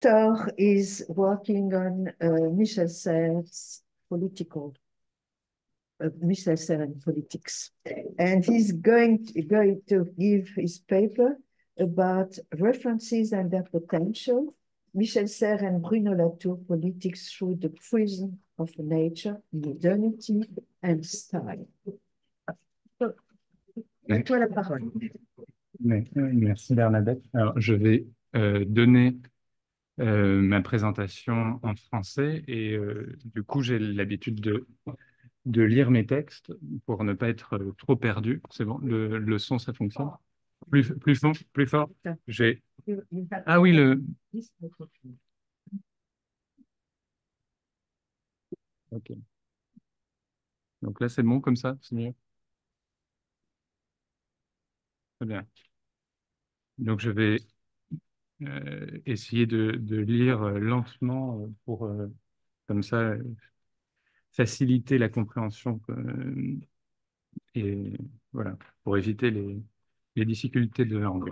Thor is working on Michel Serres' Michel Serres and politics, and he's going to give his paper about references and their potential. Michel Serres and Bruno Latour, politics through the prism of nature, modernity and style. À toi la parole. Merci Bernadette. Alors, je vais donner ma présentation en français et du coup, j'ai l'habitude de lire mes textes pour ne pas être trop perdu. C'est bon, le son, ça fonctionne? Plus fort? J'ai... Ah oui, Ok. Donc là, c'est bon comme ça, c'est mieux? Très bien. Donc, je vais essayer de lire lentement pour, comme ça, faciliter la compréhension et voilà, pour éviter les difficultés de langue.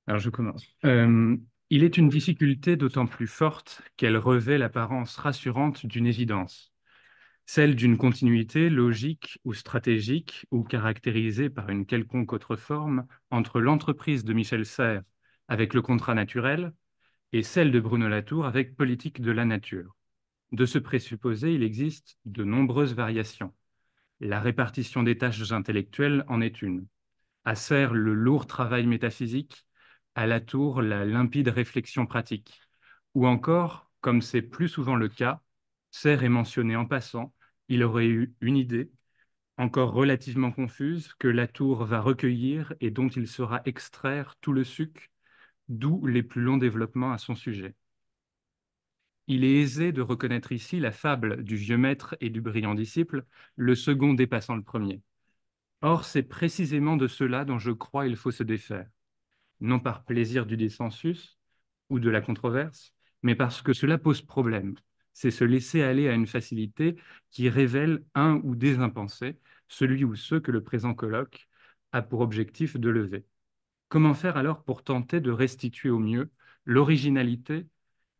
Alors, je commence. Il est une difficulté d'autant plus forte qu'elle revêt l'apparence rassurante d'une évidence, celle d'une continuité logique ou stratégique ou caractérisée par une quelconque autre forme entre l'entreprise de Michel Serres avec le contrat naturel et celle de Bruno Latour avec politique de la nature. De ce présupposé, il existe de nombreuses variations. La répartition des tâches intellectuelles en est une. À Serres, le lourd travail métaphysique, à Latour, la limpide réflexion pratique. Ou encore, comme c'est plus souvent le cas, Serres est mentionné en passant, il aurait eu une idée, encore relativement confuse, que Latour va recueillir et dont il saura extraire tout le suc, d'où les plus longs développements à son sujet. Il est aisé de reconnaître ici la fable du vieux maître et du brillant disciple, le second dépassant le premier. Or, c'est précisément de cela dont je crois il faut se défaire, non par plaisir du dissensus ou de la controverse, mais parce que cela pose problème. C'est se laisser aller à une facilité qui révèle un ou des impensés, celui ou ceux que le présent colloque a pour objectif de lever. Comment faire alors pour tenter de restituer au mieux l'originalité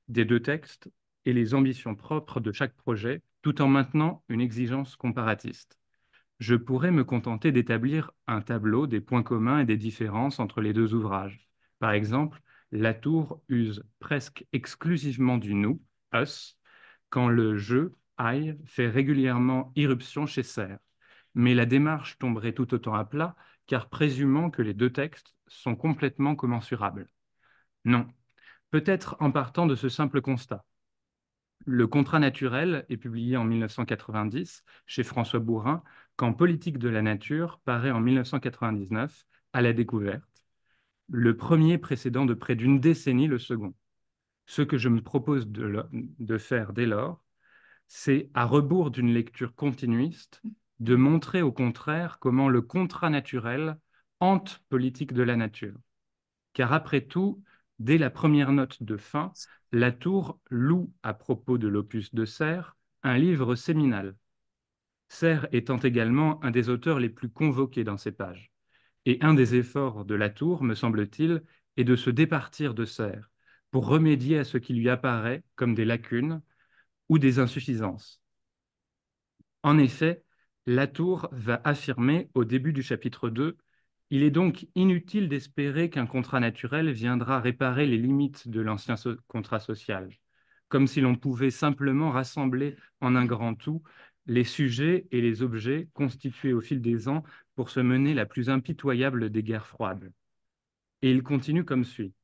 des deux textes et les ambitions propres de chaque projet, tout en maintenant une exigence comparatiste? Je pourrais me contenter d'établir un tableau des points communs et des différences entre les deux ouvrages. Par exemple, Latour use presque exclusivement du nous, us, quand le je, I, fait régulièrement irruption chez Serres. Mais la démarche tomberait tout autant à plat, car présumons que les deux textes sont complètement commensurables. Non, peut-être en partant de ce simple constat. Le contrat naturel est publié en 1990 chez François Bourin, quand Politique de la nature paraît en 1999 à la découverte, le premier précédant de près d'une décennie le second. Ce que je me propose de faire dès lors, c'est, à rebours d'une lecture continuiste, de montrer au contraire comment le contrat naturel hante Politique de la nature. Car après tout, dès la première note de fin, Latour loue à propos de l'opus de Serres un livre séminal. Serres étant également un des auteurs les plus convoqués dans ces pages. Et un des efforts de Latour, me semble-t-il, est de se départir de Serres pour remédier à ce qui lui apparaît comme des lacunes ou des insuffisances. En effet, Latour va affirmer au début du chapitre 2: il est donc inutile d'espérer qu'un contrat naturel viendra réparer les limites de l'ancien contrat social, comme si l'on pouvait simplement rassembler en un grand tout les sujets et les objets constitués au fil des ans pour se mener la plus impitoyable des guerres froides. Et il continue comme suit.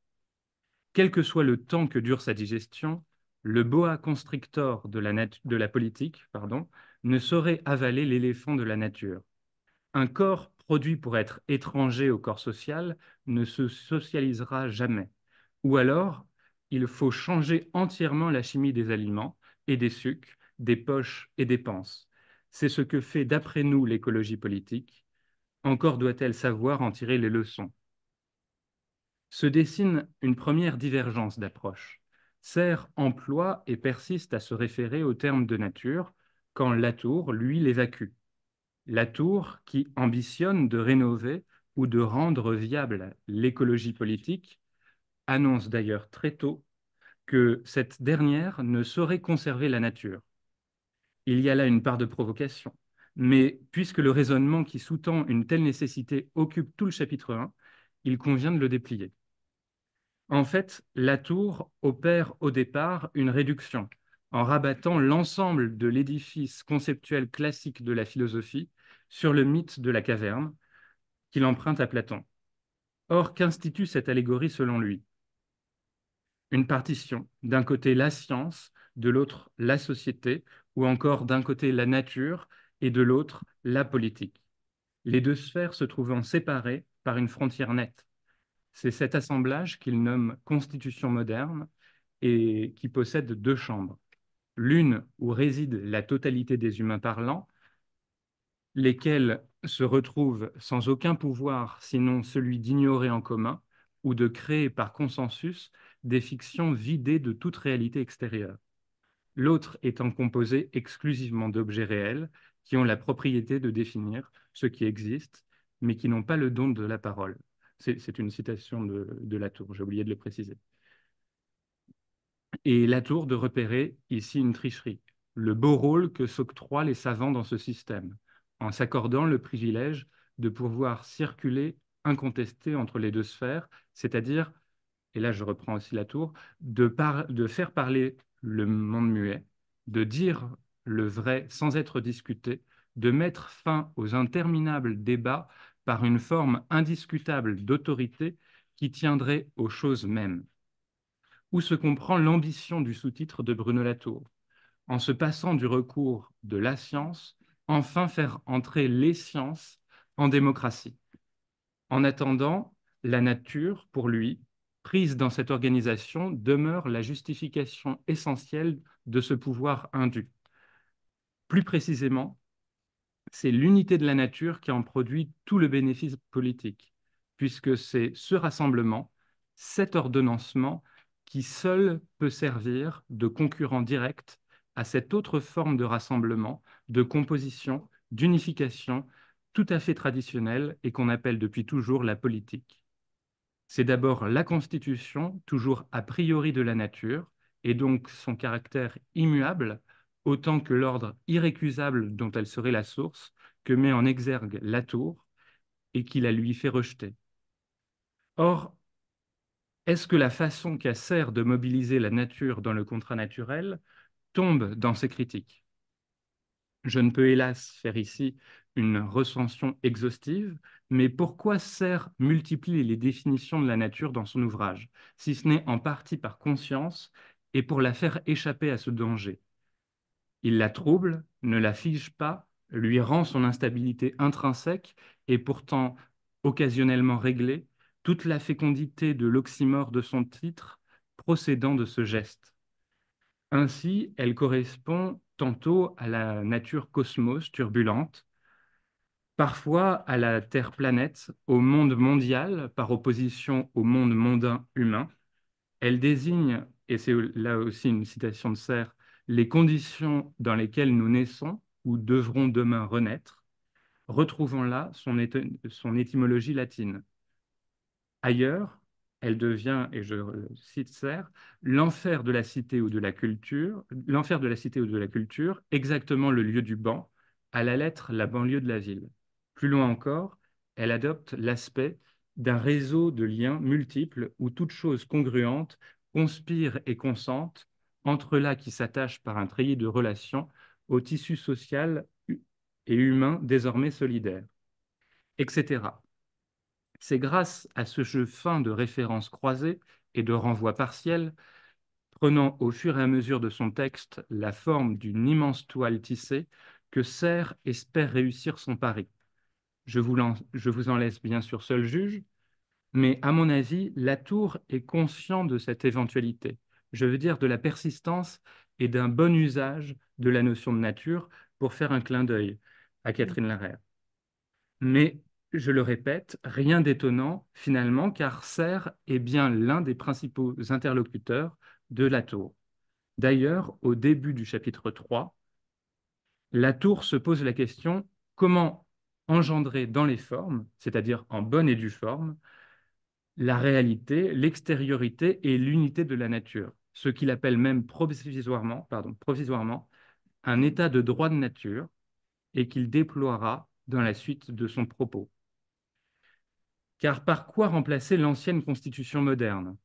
Quel que soit le temps que dure sa digestion, le boa constrictor de la politique, ne saurait avaler l'éléphant de la nature. Un corps produit pour être étranger au corps social ne se socialisera jamais. Ou alors, il faut changer entièrement la chimie des aliments et des sucs, des poches et des panses. C'est ce que fait d'après nous l'écologie politique. Encore doit-elle savoir en tirer les leçons. Se dessine une première divergence d'approche. Serres emploie et persiste à se référer aux termes de nature, quand Latour, lui, l'évacue. Latour, qui ambitionne de rénover ou de rendre viable l'écologie politique, annonce d'ailleurs très tôt que cette dernière ne saurait conserver la nature. Il y a là une part de provocation. Mais puisque le raisonnement qui sous-tend une telle nécessité occupe tout le chapitre 1, il convient de le déplier. En fait, Latour opère au départ une réduction en rabattant l'ensemble de l'édifice conceptuel classique de la philosophie sur le mythe de la caverne qu'il emprunte à Platon. Or, qu'institue cette allégorie selon lui? Une partition, d'un côté la science, de l'autre la société, ou encore d'un côté la nature et de l'autre la politique. Les deux sphères se trouvant séparées par une frontière nette. C'est cet assemblage qu'il nomme constitution moderne et qui possède deux chambres. L'une où réside la totalité des humains parlants, lesquels se retrouvent sans aucun pouvoir sinon celui d'ignorer en commun ou de créer par consensus des fictions vidées de toute réalité extérieure. L'autre étant composé exclusivement d'objets réels qui ont la propriété de définir ce qui existe, mais qui n'ont pas le don de la parole. C'est une citation de Latour, j'ai oublié de le préciser. Et Latour de repérer ici une tricherie, le beau rôle que s'octroient les savants dans ce système, en s'accordant le privilège de pouvoir circuler incontesté entre les deux sphères, c'est-à-dire, et là je reprends aussi Latour, de faire parler le monde muet, de dire le vrai sans être discuté, de mettre fin aux interminables débats par une forme indiscutable d'autorité qui tiendrait aux choses mêmes. Où se comprend l'ambition du sous-titre de Bruno Latour, en se passant du recours de la science, enfin faire entrer les sciences en démocratie. En attendant, la nature, pour lui, prise dans cette organisation, demeure la justification essentielle de ce pouvoir indu. Plus précisément, c'est l'unité de la nature qui en produit tout le bénéfice politique, puisque c'est ce rassemblement, cet ordonnancement, qui seul peut servir de concurrent direct à cette autre forme de rassemblement, de composition, d'unification, tout à fait traditionnelle et qu'on appelle depuis toujours la politique. C'est d'abord la constitution, toujours a priori de la nature, et donc son caractère immuable, autant que l'ordre irrécusable dont elle serait la source, que met en exergue Latour et qui la lui fait rejeter. Or, est-ce que la façon qu'a sert de mobiliser la nature dans le contrat naturel tombe dans ces critiques? Je ne peux hélas faire ici une recension exhaustive, mais pourquoi Serre multiplie les définitions de la nature dans son ouvrage, si ce n'est en partie par conscience et pour la faire échapper à ce danger? Il la trouble, ne la fige pas, lui rend son instabilité intrinsèque et pourtant occasionnellement réglée, toute la fécondité de l'oxymore de son titre procédant de ce geste. Ainsi, elle correspond tantôt à la nature cosmos turbulente, parfois à la Terre-planète, au monde mondial par opposition au monde mondain humain. Elle désigne, et c'est là aussi une citation de Serre, les conditions dans lesquelles nous naissons ou devrons demain renaître, retrouvant là son étymologie latine. Ailleurs, elle devient, et je cite Serre, l'enfer de la cité ou de la culture, l'enfer de la cité ou de la culture, exactement le lieu du ban, à la lettre la banlieue de la ville. Plus loin encore, elle adopte l'aspect d'un réseau de liens multiples où toute chose congruente conspire et consente entre là qui s'attachent par un treillis de relations au tissu social et humain désormais solidaire, etc. C'est grâce à ce jeu fin de références croisées et de renvois partiels, prenant au fur et à mesure de son texte la forme d'une immense toile tissée, que Serre espère réussir son pari. Je vous en laisse bien sûr seul juge, mais à mon avis, Latour est conscient de cette éventualité. Je veux dire de la persistance et d'un bon usage de la notion de nature pour faire un clin d'œil à Catherine Larrère. Mais, je le répète, rien d'étonnant finalement, car Serre est bien l'un des principaux interlocuteurs de Latour. D'ailleurs, au début du chapitre 3, Latour se pose la question comment engendrer dans les formes, c'est-à-dire en bonne et due forme, la réalité, l'extériorité et l'unité de la nature, ce qu'il appelle même provisoirement un état de droit de nature et qu'il déploiera dans la suite de son propos. Car par quoi remplacer l'ancienne constitution moderne?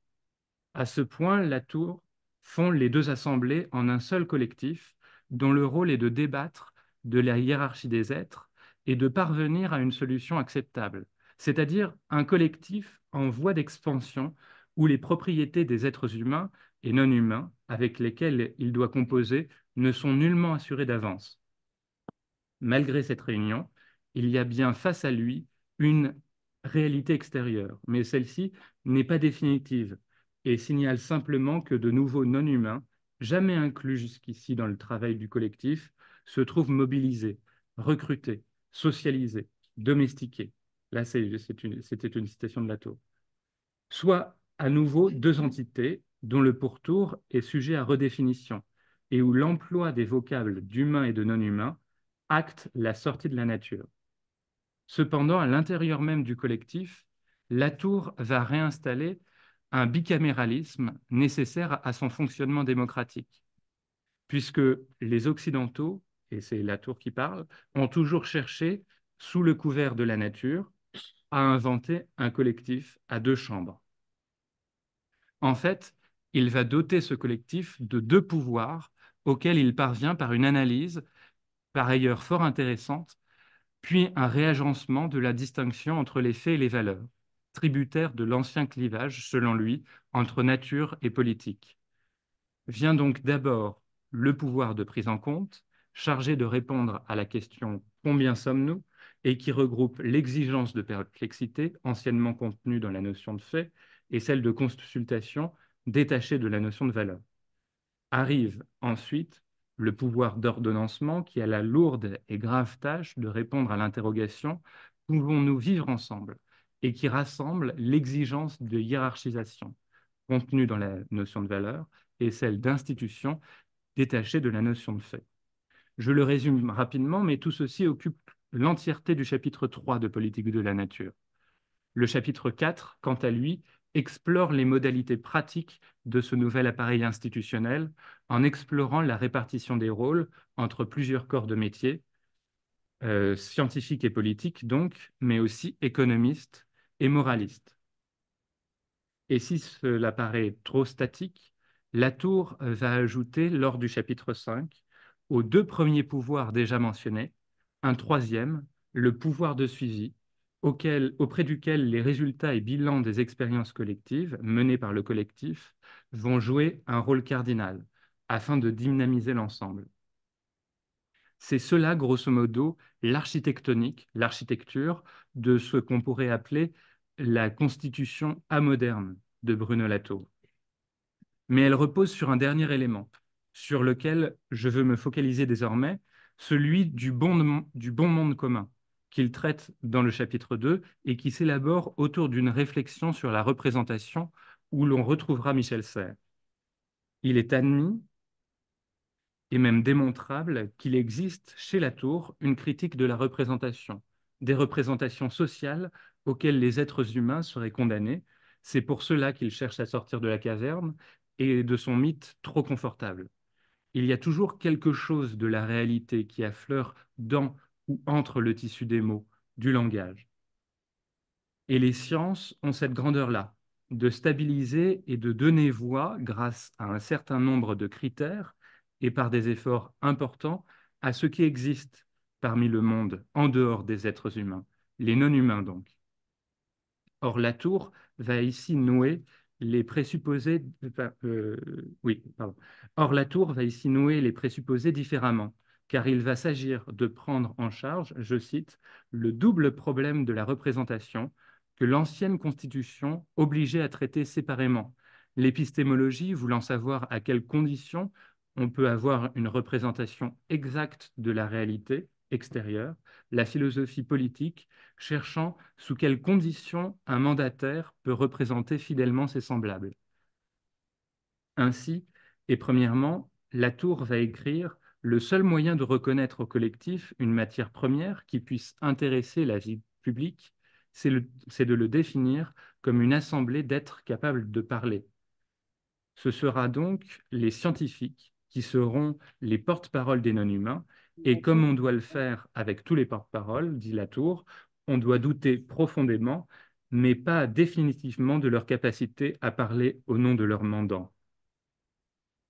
À ce point, Latour fond les deux assemblées en un seul collectif dont le rôle est de débattre de la hiérarchie des êtres et de parvenir à une solution acceptable, c'est-à-dire un collectif en voie d'expansion où les propriétés des êtres humains et non humains avec lesquels il doit composer ne sont nullement assurées d'avance. Malgré cette réunion, il y a bien face à lui une réalité extérieure, mais celle-ci n'est pas définitive et signale simplement que de nouveaux non-humains, jamais inclus jusqu'ici dans le travail du collectif, se trouvent mobilisés, recrutés, socialisés, domestiqués. Là, c'était une citation de Latour. Soit à nouveau deux entités dont le pourtour est sujet à redéfinition et où l'emploi des vocables d'humain et de non-humain acte la sortie de la nature. Cependant, à l'intérieur même du collectif, Latour va réinstaller un bicaméralisme nécessaire à son fonctionnement démocratique, puisque les Occidentaux, et c'est Latour qui parle, ont toujours cherché, sous le couvert de la nature, à inventer un collectif à deux chambres. En fait, il va doter ce collectif de deux pouvoirs auxquels il parvient par une analyse, par ailleurs fort intéressante, puis un réagencement de la distinction entre les faits et les valeurs, tributaire de l'ancien clivage, selon lui, entre nature et politique. Vient donc d'abord le pouvoir de prise en compte, chargé de répondre à la question «Combien sommes-nous?» et qui regroupe l'exigence de perplexité, anciennement contenue dans la notion de fait, et celle de consultation, détachée de la notion de valeur. Arrive ensuite le pouvoir d'ordonnancement qui a la lourde et grave tâche de répondre à l'interrogation «Pouvons-nous vivre ensemble?» et qui rassemble l'exigence de hiérarchisation contenue dans la notion de valeur et celle d'institution détachée de la notion de fait. Je le résume rapidement, mais tout ceci occupe l'entièreté du chapitre 3 de Politique de la nature. Le chapitre 4, quant à lui, explore les modalités pratiques de ce nouvel appareil institutionnel en explorant la répartition des rôles entre plusieurs corps de métier, scientifiques et politiques donc, mais aussi économistes et moralistes. Et si cela paraît trop statique, Latour va ajouter lors du chapitre 5, aux deux premiers pouvoirs déjà mentionnés, un troisième, le pouvoir de suivi, auprès duquel les résultats et bilans des expériences collectives menées par le collectif vont jouer un rôle cardinal afin de dynamiser l'ensemble. C'est cela, grosso modo, l'architecture de ce qu'on pourrait appeler la constitution amoderne de Bruno Latour. Mais elle repose sur un dernier élément, sur lequel je veux me focaliser désormais, celui du bon monde commun, qu'il traite dans le chapitre 2 et qui s'élabore autour d'une réflexion sur la représentation où l'on retrouvera Michel Serres. Il est admis et même démontrable qu'il existe chez Latour une critique de la représentation, des représentations sociales auxquelles les êtres humains seraient condamnés. C'est pour cela qu'il cherche à sortir de la caverne et de son mythe trop confortable. Il y a toujours quelque chose de la réalité qui affleure dans ou entre le tissu des mots, du langage. Et les sciences ont cette grandeur-là, de stabiliser et de donner voix, grâce à un certain nombre de critères et par des efforts importants, à ce qui existe parmi le monde en dehors des êtres humains, les non-humains donc. Or, Latour va ici nouer les présupposés, oui, pardon. Or, Latour va ici nouer les présupposés différemment, car il va s'agir de prendre en charge, je cite, le double problème de la représentation que l'ancienne Constitution obligeait à traiter séparément. L'épistémologie voulant savoir à quelles conditions on peut avoir une représentation exacte de la réalité extérieure, la philosophie politique cherchant sous quelles conditions un mandataire peut représenter fidèlement ses semblables. Ainsi, et premièrement, Latour va écrire le seul moyen de reconnaître au collectif une matière première qui puisse intéresser la vie publique, c'est de le définir comme une assemblée d'êtres capables de parler. Ce sera donc les scientifiques qui seront les porte-paroles des non-humains, et comme on doit le faire avec tous les porte-paroles, dit Latour, on doit douter profondément, mais pas définitivement de leur capacité à parler au nom de leur mandant.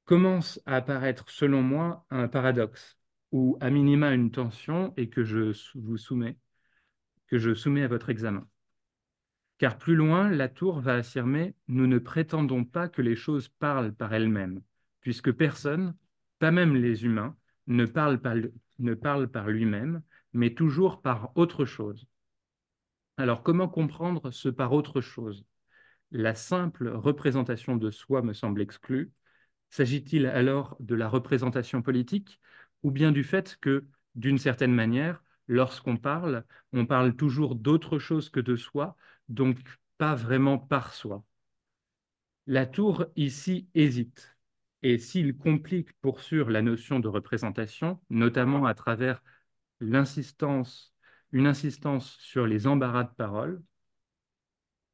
Commence à apparaître, selon moi, un paradoxe, ou à minima une tension, et que je soumets à votre examen. Car plus loin, Latour va affirmer: nous ne prétendons pas que les choses parlent par elles-mêmes, puisque personne, pas même les humains, ne parle par lui-même, mais toujours par autre chose. Alors, comment comprendre ce par autre chose? La simple représentation de soi me semble exclue. S'agit-il alors de la représentation politique, ou bien du fait que, d'une certaine manière, lorsqu'on parle, on parle toujours d'autre chose que de soi, donc pas vraiment par soi? Latour ici hésite, et s'il complique pour sûr la notion de représentation, notamment à travers une insistance sur les embarras de parole,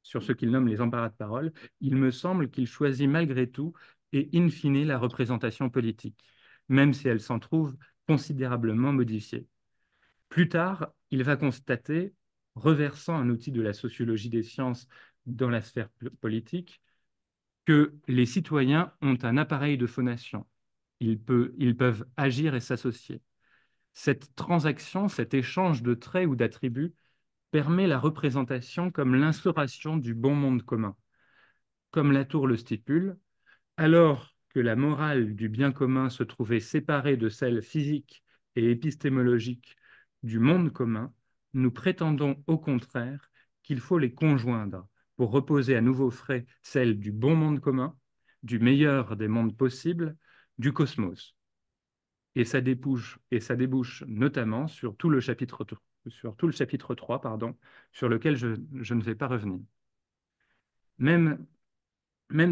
sur ce qu'il nomme les embarras de parole, il me semble qu'il choisit malgré tout et in fine la représentation politique, même si elle s'en trouve considérablement modifiée. Plus tard, il va constater, reversant un outil de la sociologie des sciences dans la sphère politique, que les citoyens ont un appareil de phonation. Ils peuvent agir et s'associer. Cette transaction, cet échange de traits ou d'attributs permet la représentation comme l'instauration du bon monde commun. Comme Latour le stipule, alors que la morale du bien commun se trouvait séparée de celle physique et épistémologique du monde commun, nous prétendons au contraire qu'il faut les conjoindre pour reposer à nouveau frais celle du bon monde commun, du meilleur des mondes possibles, du cosmos. Et ça débouche notamment sur tout le chapitre 3, pardon, sur lequel je ne vais pas revenir. Même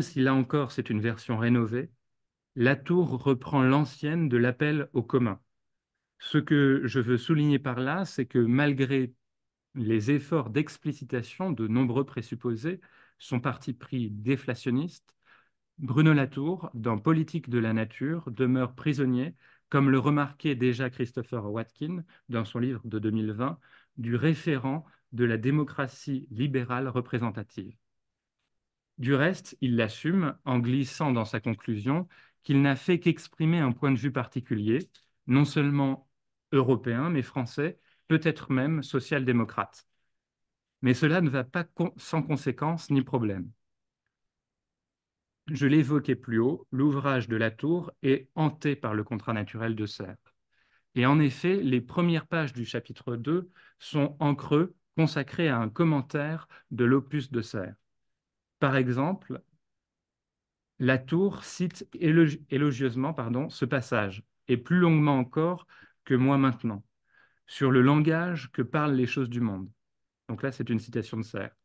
si là encore c'est une version rénovée, Latour reprend l'ancienne de l'appel au commun. Ce que je veux souligner par là, c'est que malgré les efforts d'explicitation de nombreux présupposés, son parti pris déflationniste, Bruno Latour, dans Politique de la nature, demeure prisonnier, comme le remarquait déjà Christopher Watkin dans son livre de 2020, du référent de la démocratie libérale représentative. Du reste, il l'assume en glissant dans sa conclusion qu'il n'a fait qu'exprimer un point de vue particulier, non seulement européen, mais français, peut-être même social-démocrate. Mais cela ne va pas sans conséquence ni problème. Je l'évoquais plus haut, l'ouvrage de Latour est hanté par le contrat naturel de Serre. Et en effet, les premières pages du chapitre 2 sont en creux consacrées à un commentaire de l'opus de Serre. Par exemple, Latour cite élogieusement ce passage, et plus longuement encore que moi maintenant, sur le langage que parlent les choses du monde. Donc là, c'est une citation de Serre.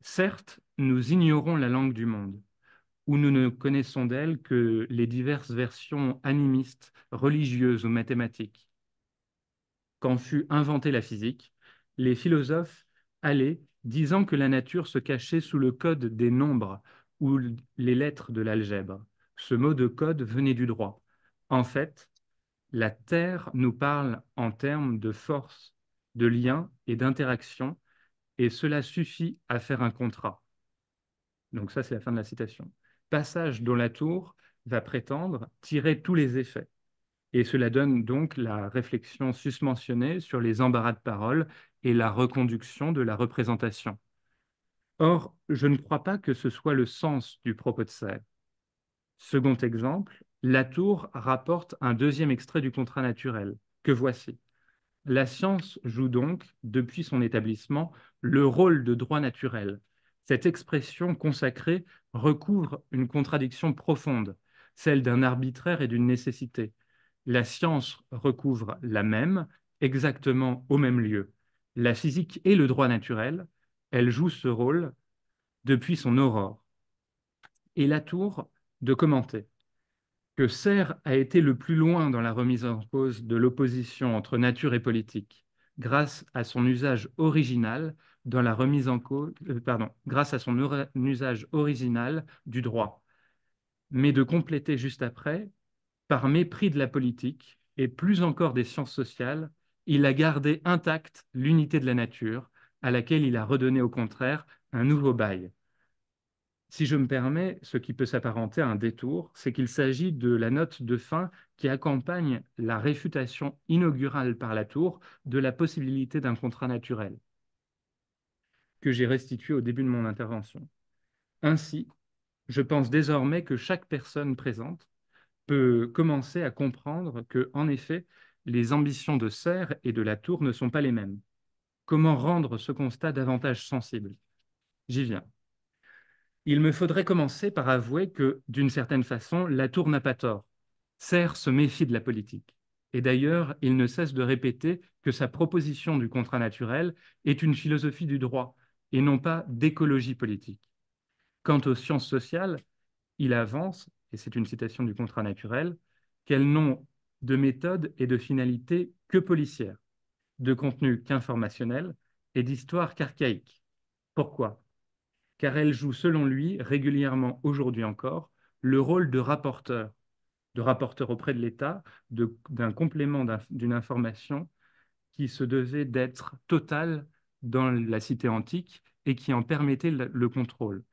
Certes, nous ignorons la langue du monde, où nous ne connaissons d'elle que les diverses versions animistes, religieuses ou mathématiques. Quand fut inventée la physique, les philosophes allaient disant que la nature se cachait sous le code des nombres ou les lettres de l'algèbre. Ce mot de code venait du droit. En fait, la Terre nous parle en termes de force, de lien et d'interaction, et cela suffit à faire un contrat. Donc ça, c'est la fin de la citation. Passage dont Latour va prétendre tirer tous les effets. Et cela donne donc la réflexion susmentionnée sur les embarras de parole et la reconduction de la représentation. Or, je ne crois pas que ce soit le sens du propos de Serre. Second exemple, Latour rapporte un deuxième extrait du contrat naturel, que voici. La science joue donc, depuis son établissement, le rôle de droit naturel. Cette expression consacrée recouvre une contradiction profonde, celle d'un arbitraire et d'une nécessité. La science recouvre la même, exactement au même lieu. La physique et le droit naturel, elle joue ce rôle depuis son aurore. Et Latour de commenter que Serre a été le plus loin dans la remise en cause de l'opposition entre nature et politique, grâce à son usage original dans la remise en cause, grâce à son usage original du droit, mais de compléter juste après, par mépris de la politique et plus encore des sciences sociales, il a gardé intacte l'unité de la nature, à laquelle il a redonné au contraire un nouveau bail. Si je me permets, ce qui peut s'apparenter à un détour, c'est qu'il s'agit de la note de fin qui accompagne la réfutation inaugurale par la Tour de la possibilité d'un contrat naturel, que j'ai restitué au début de mon intervention. Ainsi, je pense désormais que chaque personne présente peut commencer à comprendre que, en effet, les ambitions de Serre et de la Tour ne sont pas les mêmes. Comment rendre ce constat davantage sensible? J'y viens. Il me faudrait commencer par avouer que, d'une certaine façon, la Tour n'a pas tort. Serre se méfie de la politique. Et d'ailleurs, il ne cesse de répéter que sa proposition du contrat naturel est une philosophie du droit et non pas d'écologie politique. Quant aux sciences sociales, il avance, et c'est une citation du contrat naturel, qu'elles n'ont de méthode et de finalité que policière, de contenu qu'informationnel et d'histoire qu'archaïque. Pourquoi? Car elles jouent, selon lui, régulièrement aujourd'hui encore, le rôle de rapporteur auprès de l'État, d'un complément d'une information qui se devait d'être totale dans la cité antique et qui en permettait le contrôle.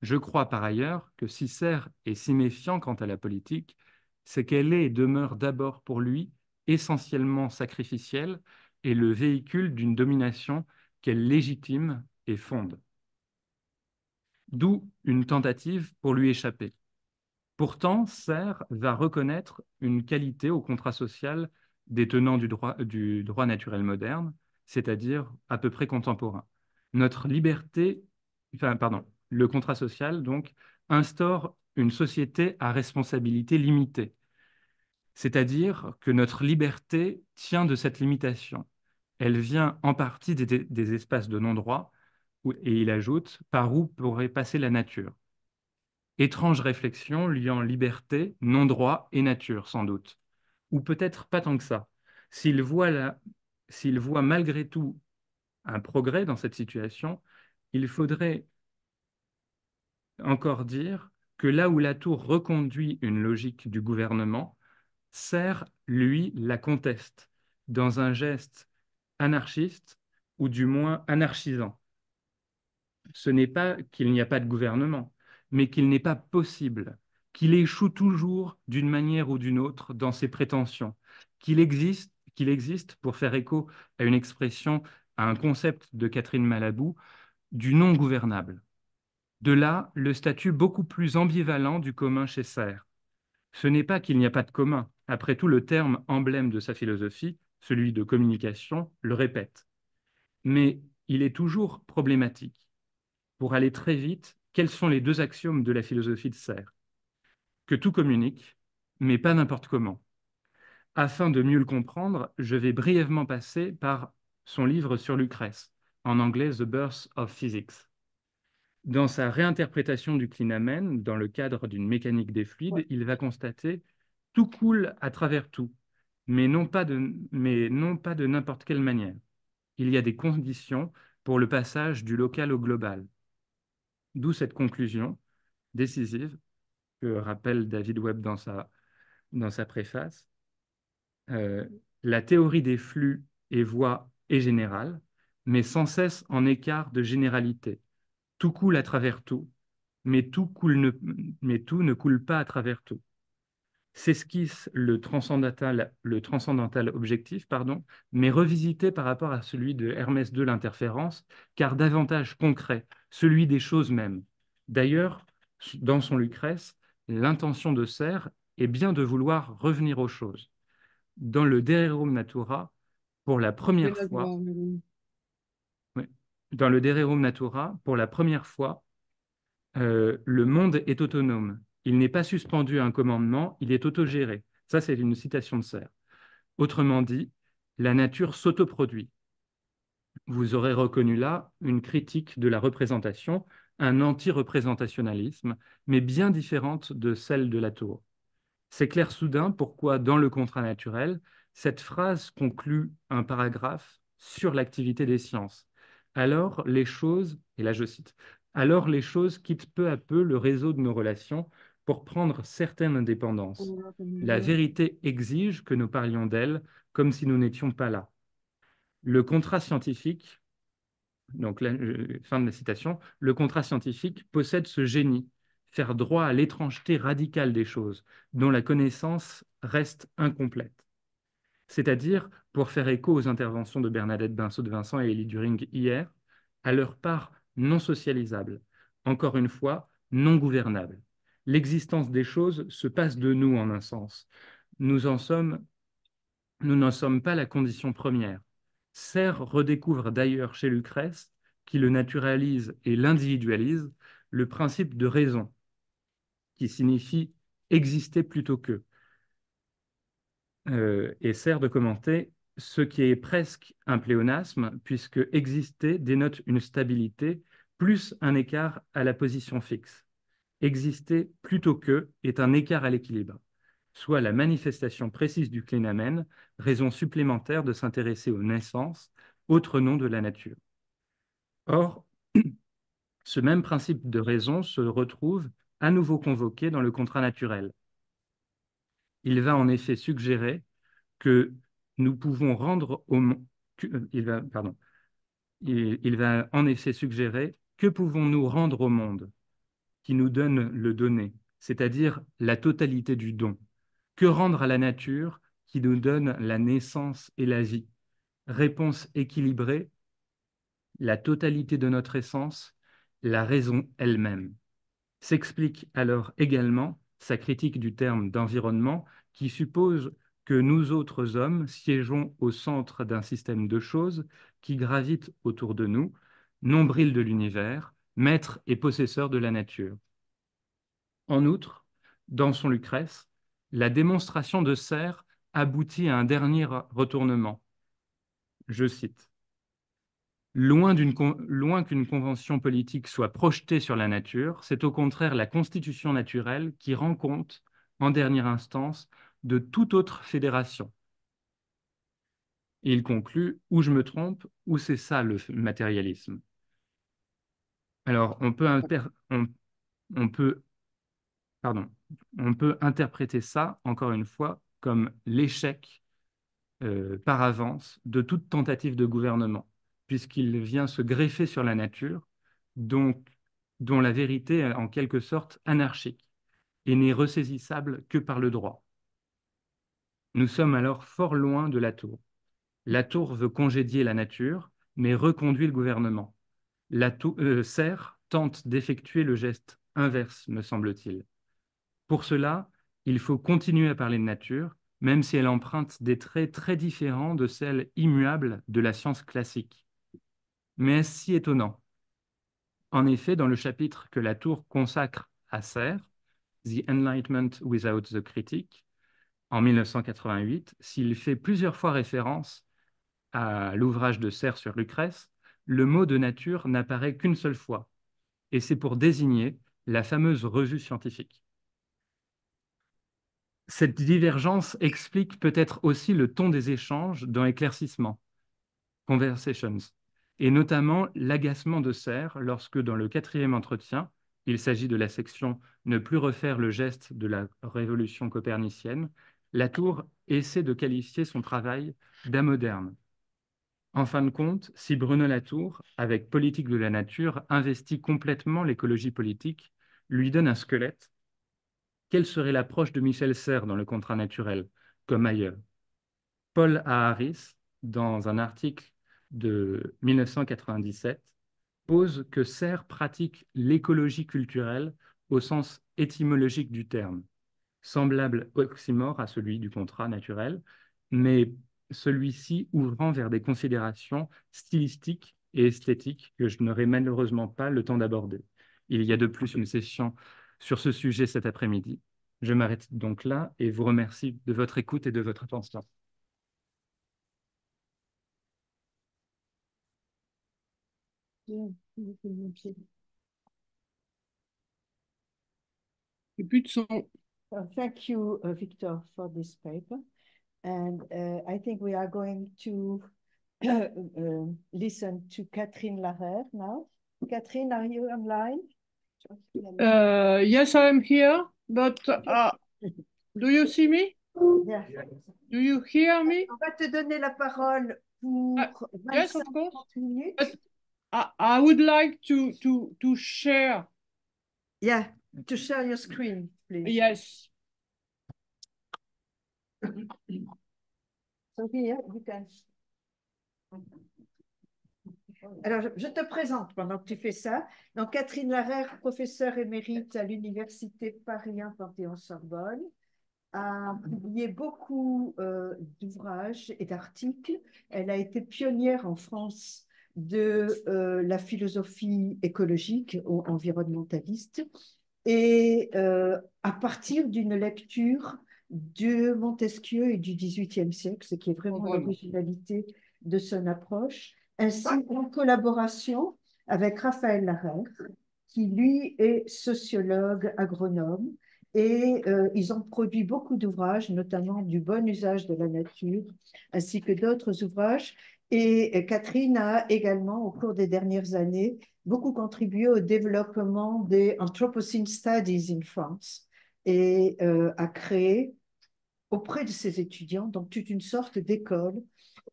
Je crois par ailleurs que si Serre est si méfiant quant à la politique, c'est qu'elle est et demeure d'abord pour lui essentiellement sacrificielle et le véhicule d'une domination qu'elle légitime et fonde. D'où une tentative pour lui échapper. Pourtant, Serre va reconnaître une qualité au contrat social des tenants du droit naturel moderne, c'est-à-dire à peu près contemporain. Notre liberté, le contrat social, donc, instaure une société à responsabilité limitée, c'est-à-dire que notre liberté tient de cette limitation. Elle vient en partie des espaces de non-droit, et il ajoute, par où pourrait passer la nature. Étrange réflexion liant liberté, non-droit et nature, sans doute. Ou peut-être pas tant que ça. S'il voit malgré tout un progrès dans cette situation, il faudrait encore dire que là où la Tour reconduit une logique du gouvernement, Serre, lui, la conteste dans un geste anarchiste ou du moins anarchisant. Ce n'est pas qu'il n'y a pas de gouvernement, mais qu'il n'est pas possible, qu'il échoue toujours d'une manière ou d'une autre dans ses prétentions, qu'il existe, pour faire écho à une expression, à un concept de Catherine Malabou, du non gouvernable. De là, le statut beaucoup plus ambivalent du commun chez Serre. Ce n'est pas qu'il n'y a pas de commun. Après tout, le terme emblème de sa philosophie, celui de communication, le répète. Mais il est toujours problématique. Pour aller très vite, quels sont les deux axiomes de la philosophie de Serre? Que tout communique, mais pas n'importe comment. Afin de mieux le comprendre, je vais brièvement passer par son livre sur Lucrèce, en anglais The Birth of Physics. Dans sa réinterprétation du clinamen, dans le cadre d'une mécanique des fluides, il va constater tout coule à travers tout, mais non pas de n'importe quelle manière. Il y a des conditions pour le passage du local au global. D'où cette conclusion décisive que rappelle David Webb dans sa préface. Euh, la théorie des flux et voies est générale, mais sans cesse en écart de généralité. Tout coule à travers tout, mais tout ne coule pas à travers tout. S'esquisse le transcendantal objectif, mais revisité par rapport à celui de Hermès II l'interférence, car davantage concret, celui des choses mêmes. D'ailleurs, dans son Lucrèce, l'intention de Serre est bien de vouloir revenir aux choses. Dans le De Rerum Natura, pour la première fois, oui, dans le De Rerum Natura, pour la première fois, le monde est autonome. Il n'est pas suspendu à un commandement, il est autogéré. Ça, c'est une citation de Serre. Autrement dit, la nature s'autoproduit. Vous aurez reconnu là une critique de la représentation, un anti-représentationnalisme, mais bien différente de celle de la Tour. C'est clair soudain pourquoi, dans le contrat naturel, cette phrase conclut un paragraphe sur l'activité des sciences. Alors les choses, et là je cite, alors les choses quittent peu à peu le réseau de nos relations pour prendre certaines indépendances. La vérité exige que nous parlions d'elle comme si nous n'étions pas là. Le contrat scientifique, donc là, fin de la citation, le contrat scientifique possède ce génie, faire droit à l'étrangeté radicale des choses, dont la connaissance reste incomplète. C'est-à-dire, pour faire écho aux interventions de Bernadette Binceau de Vincent et Élie During hier, à leur part non socialisable, encore une fois, non gouvernable. L'existence des choses se passe de nous en un sens. Nous en sommes Nous n'en sommes pas la condition première. Serre redécouvre d'ailleurs chez Lucrèce, qui le naturalise et l'individualise, le principe de raison, qui signifie exister plutôt que, et sert de commenter ce qui est presque un pléonasme, puisque exister dénote une stabilité plus un écart à la position fixe. Exister plutôt que est un écart à l'équilibre, soit la manifestation précise du clinamen, raison supplémentaire de s'intéresser aux naissances, autre nom de la nature. Or, ce même principe de raison se retrouve à nouveau convoqué dans le contrat naturel. Il va en effet suggérer que nous pouvons rendre au monde, il va en effet suggérer que pouvons-nous rendre au monde qui nous donne le donné, c'est-à-dire la totalité du don. Que rendre à la nature qui nous donne la naissance et la vie? Réponse équilibrée, la totalité de notre essence, la raison elle-même. S'explique alors également sa critique du terme d'environnement qui suppose que nous autres hommes siégeons au centre d'un système de choses qui gravitent autour de nous, nombril de l'univers, maître et possesseur de la nature. En outre, dans son Lucrèce, la démonstration de Serre aboutit à un dernier retournement. Je cite. Loin qu'une convention politique soit projetée sur la nature, c'est au contraire la constitution naturelle qui rend compte, en dernière instance, de toute autre fédération. Et il conclut, ou je me trompe, ou c'est ça le matérialisme. Alors, on peut pardon, on peut interpréter ça, encore une fois, comme l'échec par avance de toute tentative de gouvernement, puisqu'il vient se greffer sur la nature, donc, dont la vérité est en quelque sorte anarchique et n'est ressaisissable que par le droit. Nous sommes alors fort loin de la tour. La tour veut congédier la nature, mais reconduit le gouvernement. Serre tente d'effectuer le geste inverse, me semble-t-il. Pour cela, il faut continuer à parler de nature, même si elle emprunte des traits très différents de celles immuables de la science classique. Mais est-ce si étonnant? En effet, dans le chapitre que la Tour consacre à Serre, The Enlightenment Without the Critique, en 1988, s'il fait plusieurs fois référence à l'ouvrage de Serre sur Lucrèce, le mot de nature n'apparaît qu'une seule fois, et c'est pour désigner la fameuse revue scientifique. Cette divergence explique peut-être aussi le ton des échanges dans Éclaircissement, Conversations, et notamment l'agacement de Serre lorsque, dans le 4e entretien, il s'agit de la section Ne plus refaire le geste de la révolution copernicienne, Latour essaie de qualifier son travail d'amoderne. En fin de compte, si Bruno Latour, avec Politique de la nature, investit complètement l'écologie politique, lui donne un squelette, quelle serait l'approche de Michel Serres dans le contrat naturel, comme ailleurs? Paul A. Harris, dans un article de 1997, pose que Serres pratique l'écologie culturelle au sens étymologique du terme, semblable oxymore à celui du contrat naturel, mais celui-ci ouvrant vers des considérations stylistiques et esthétiques que je n'aurai malheureusement pas le temps d'aborder. Il y a de plus une session sur ce sujet cet après-midi. Je m'arrête donc là et vous remercie de votre écoute et de votre attention. Et plus de son. Thank you, Victor, for this paper. And I think we are going to listen to Catherine Larère now. Catherine, are you online? Yes, I'm here, but do you see me? Yeah. Do you hear me? On va te donner la parole pour Yes, of 25-30 course. minutes. But I would like to share. Yeah, to share your screen, please. Yes. So here you can. Alors, je te présente pendant que tu fais ça. Donc, Catherine Larère, professeure émérite à l'Université Paris 1 Panthéon-Sorbonne, a publié beaucoup d'ouvrages et d'articles. Elle a été pionnière en France de la philosophie écologique ou environnementaliste. Et à partir d'une lecture de Montesquieu et du XVIIIe siècle, ce qui est vraiment l'originalité de son approche, ainsi qu'en collaboration avec Raphaël Larère, qui lui est sociologue agronome, et ils ont produit beaucoup d'ouvrages, notamment du bon usage de la nature, ainsi que d'autres ouvrages. Et Catherine a également, au cours des dernières années, beaucoup contribué au développement des Anthropocene Studies in France et a créé auprès de ses étudiants donc toute une sorte d'école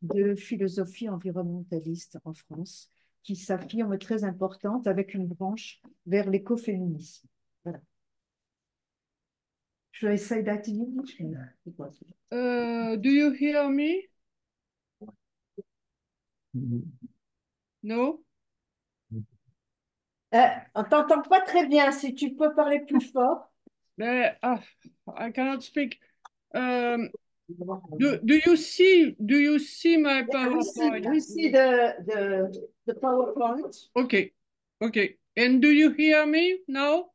de philosophie environnementaliste en France qui s'affirme très importante avec une branche vers l'écoféminisme. Voilà. Should I say that in English? Do you hear me? No? On t'entend pas très bien. Si tu peux parler plus fort. I cannot speak. Do you see my PowerPoint? We see the PowerPoint. Okay. And do you hear me now?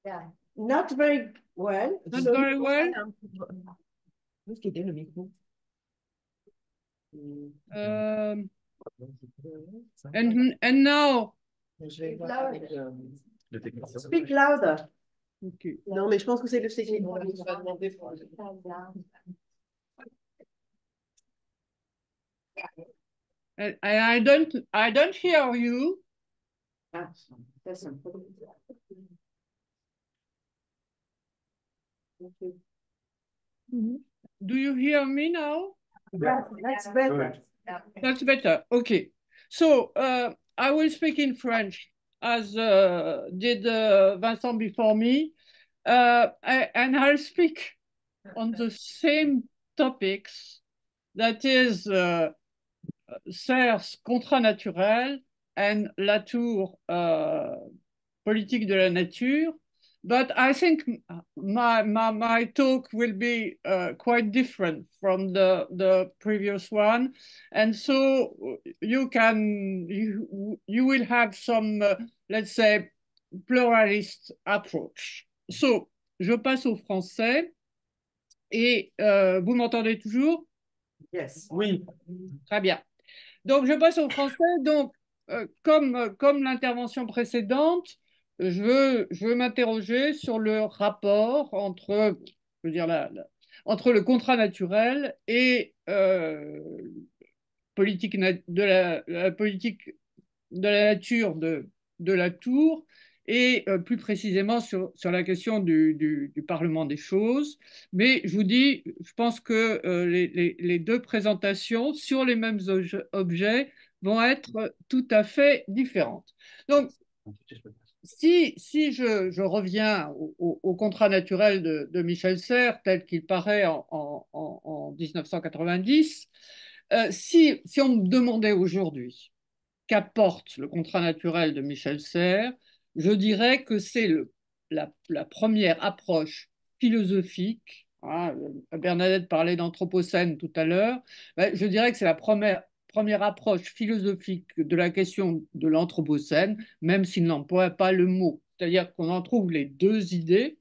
Yeah. Not very well. Not very well. And now. Speak louder. Okay. Non, mais je pense que c'est le technique. And I don't hear you. Do you hear me now? That's better. That's better. Okay. So I will speak in French, as did Vincent before me. And I'll speak on the same topics, that is Serres contrat naturel and Latour politique de la nature. But I think my talk will be quite different from the previous one. And so you will have some, let's say, pluralist approach. So, je passe au français. Et vous m'entendez toujours? Yes. Oui. Très bien. Donc, je passe au français. Donc, comme l'intervention précédente, je veux m'interroger sur le rapport entre, je veux dire, entre le contrat naturel et politique de la politique de la nature de Latour, et plus précisément sur la question du Parlement des choses. Mais je vous dis, je pense que les deux présentations sur les mêmes objets vont être tout à fait différentes. Donc, si je reviens au contrat naturel de Michel Serres, tel qu'il paraît en 1990, si on me demandait aujourd'hui qu'apporte le contrat naturel de Michel Serres, je dirais que c'est la première approche philosophique. Hein, Bernadette parlait d'anthropocène tout à l'heure. Je dirais que c'est la première approche philosophique de la question de l'anthropocène, même s'il n'emploie pas le mot. C'est-à-dire qu'on en trouve les deux idées.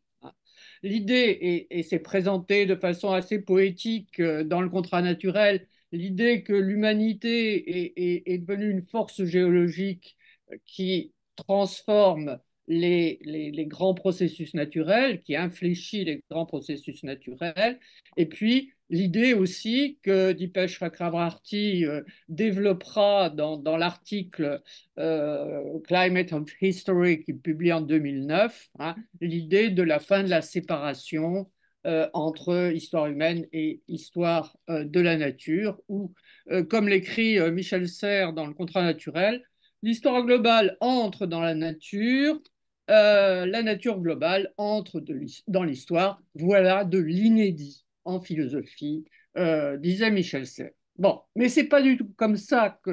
L'idée, et c'est présenté de façon assez poétique dans le contrat naturel, l'idée que l'humanité est devenue une force géologique qui transforme les grands processus naturels, qui infléchit les grands processus naturels, et puis l'idée aussi que Dipesh Chakrabarty développera dans l'article Climate of History qu'il publie en 2009, hein, l'idée de la fin de la séparation entre histoire humaine et histoire de la nature, où, comme l'écrit Michel Serres dans Le Contrat naturel, l'histoire globale entre dans la nature globale entre dans l'histoire. Voilà de l'inédit en philosophie, disait Michel Serres. Bon, mais ce n'est pas du tout comme ça que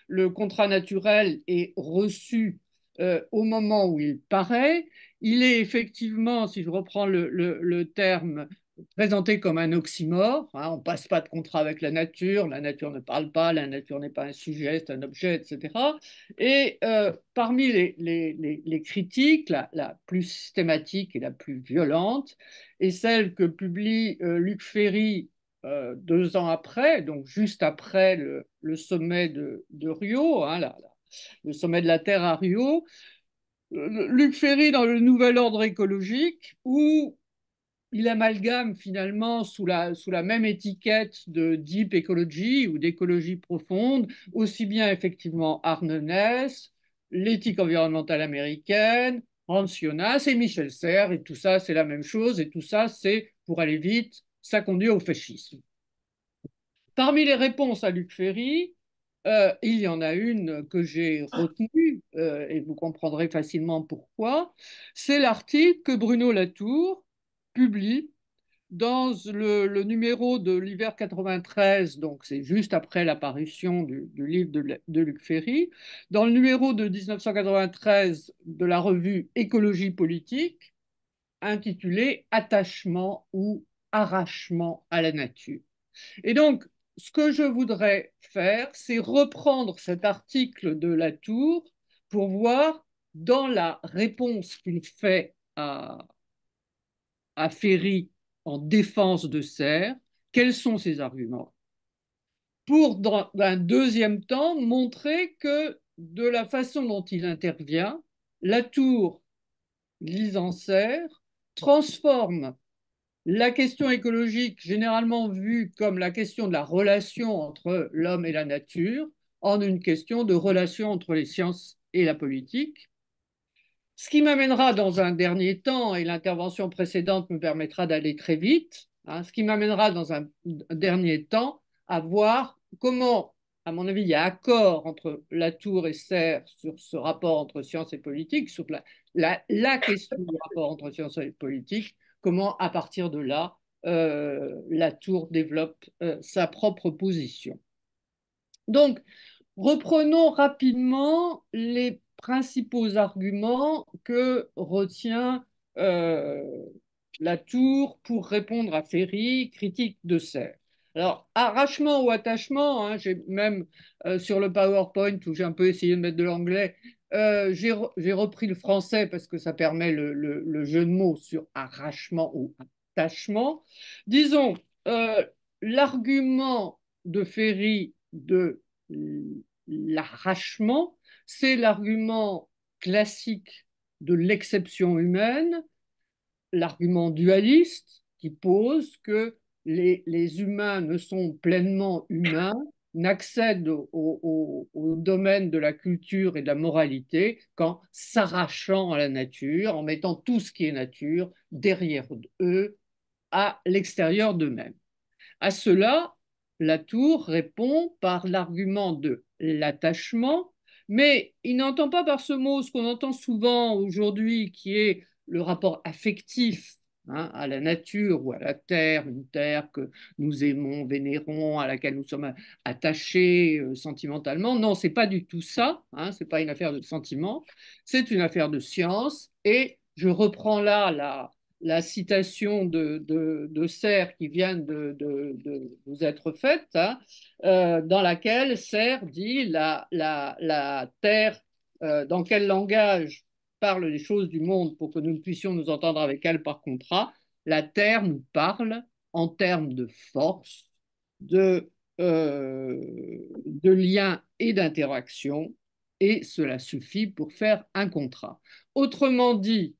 le contrat naturel est reçu au moment où il paraît. Il est effectivement, si je reprends le terme, présenté comme un oxymore, hein, on ne passe pas de contrat avec la nature ne parle pas, la nature n'est pas un sujet, c'est un objet, etc. Et parmi les critiques, la plus systématique et la plus violente est celle que publie Luc Ferry 2 ans après, donc juste après le sommet de Rio, hein, le sommet de la Terre à Rio, Luc Ferry dans le Nouvel Ordre écologique, où il amalgame finalement sous la même étiquette de deep ecology ou d'écologie profonde, aussi bien effectivement Arne Naess, l'éthique environnementale américaine, Hans Jonas et Michel Serres, et tout ça c'est la même chose, et tout ça c'est, pour aller vite, ça conduit au fascisme. Parmi les réponses à Luc Ferry, il y en a une que j'ai retenue, et vous comprendrez facilement pourquoi, c'est l'article que Bruno Latour publie dans le numéro de l'hiver 93, donc c'est juste après l'apparition du livre de Luc Ferry, dans le numéro de 1993 de la revue Écologie politique, intitulé Attachement ou arrachement à la nature. Et donc, ce que je voudrais faire, c'est reprendre cet article de Latour pour voir dans la réponse qu'il fait à Ferry en défense de Serres, quels sont ses arguments, pour, dans un deuxième temps, montrer que de la façon dont il intervient, Latour, lisant Serres, transforme la question écologique, généralement vue comme la question de la relation entre l'homme et la nature, en une question de relation entre les sciences et la politique. Ce qui m'amènera dans un dernier temps, et l'intervention précédente me permettra d'aller très vite, hein, ce qui m'amènera dans un dernier temps à voir comment, à mon avis, il y a accord entre Latour et Serres sur ce rapport entre science et politique, sur la question du rapport entre science et politique, comment à partir de là, Latour développe sa propre position. Donc, reprenons rapidement les principaux arguments que retient Latour pour répondre à Ferry, critique de Serres. Alors, arrachement ou attachement, hein, j'ai même sur le PowerPoint où j'ai un peu essayé de mettre de l'anglais, j'ai repris le français parce que ça permet le jeu de mots sur arrachement ou attachement. Disons, l'argument de Ferry de l'arrachement, c'est l'argument classique de l'exception humaine, l'argument dualiste qui pose que les humains ne sont pleinement humains, n'accèdent au domaine de la culture et de la moralité qu'en s'arrachant à la nature, en mettant tout ce qui est nature derrière eux, à l'extérieur d'eux-mêmes. À cela, Latour répond par l'argument de l'attachement, mais il n'entend pas par ce mot ce qu'on entend souvent aujourd'hui, qui est le rapport affectif, hein, à la nature ou à la terre, une terre que nous aimons, vénérons, à laquelle nous sommes attachés sentimentalement. Non, c'est pas du tout ça, hein, c'est pas une affaire de sentiment, c'est une affaire de science. Et je reprends là la citation de Serres qui vient de vous être faite, hein, dans laquelle Serres dit la Terre, dans quel langage parle les choses du monde pour que nous puissions nous entendre avec elle par contrat. La Terre nous parle en termes de force, de lien et d'interaction, et cela suffit pour faire un contrat. Autrement dit,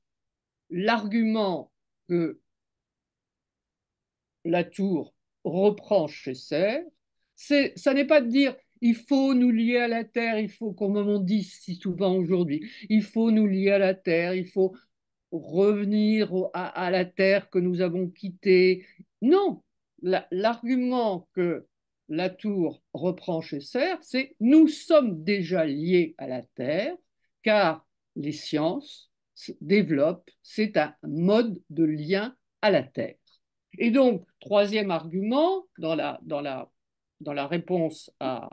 l'argument que Latour reprend chez Serre, ça n'est pas de dire il faut nous lier à la terre, il faut, comme on dit si souvent aujourd'hui, il faut nous lier à la terre, il faut revenir à la terre que nous avons quittée. Non, l'argument que Latour reprend chez Serre, c'est nous sommes déjà liés à la terre, car les sciences se développent, c'est un mode de lien à la terre. Et donc, troisième argument, dans la réponse à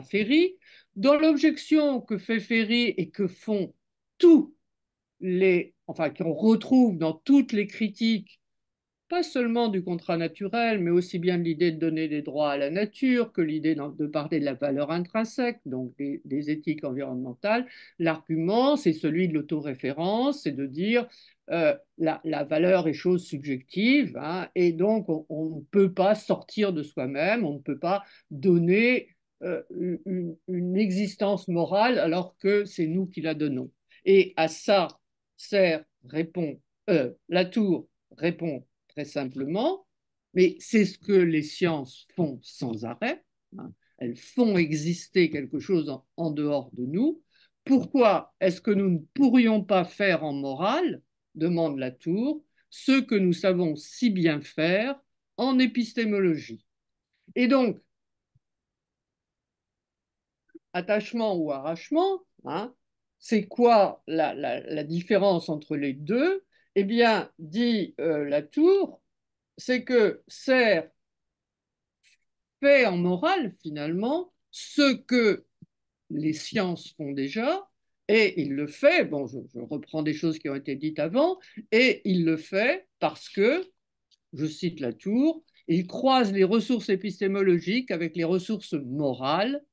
Ferry, dans l'objection que fait Ferry et que font tous enfin, qu'on retrouve dans toutes les critiques, pas seulement du contrat naturel, mais aussi bien de l'idée de donner des droits à la nature que l'idée de parler de la valeur intrinsèque, donc des éthiques environnementales. L'argument, c'est celui de l'autoréférence, c'est de dire la valeur est chose subjective, hein, et donc on ne peut pas sortir de soi-même, on ne peut pas donner une existence morale alors que c'est nous qui la donnons. Et à ça, Latour répond très simplement, mais c'est ce que les sciences font sans arrêt, hein. Elles font exister quelque chose en dehors de nous. Pourquoi est-ce que nous ne pourrions pas faire en morale, demande Latour, ce que nous savons si bien faire en épistémologie? Et donc, attachement ou arrachement, hein, c'est quoi la différence entre les deux? Eh bien, dit Latour, c'est que Serre fait en morale, finalement, ce que les sciences font déjà, et il le fait, bon, je reprends des choses qui ont été dites avant, et il le fait parce que, je cite Latour, il croise les ressources épistémologiques avec les ressources morales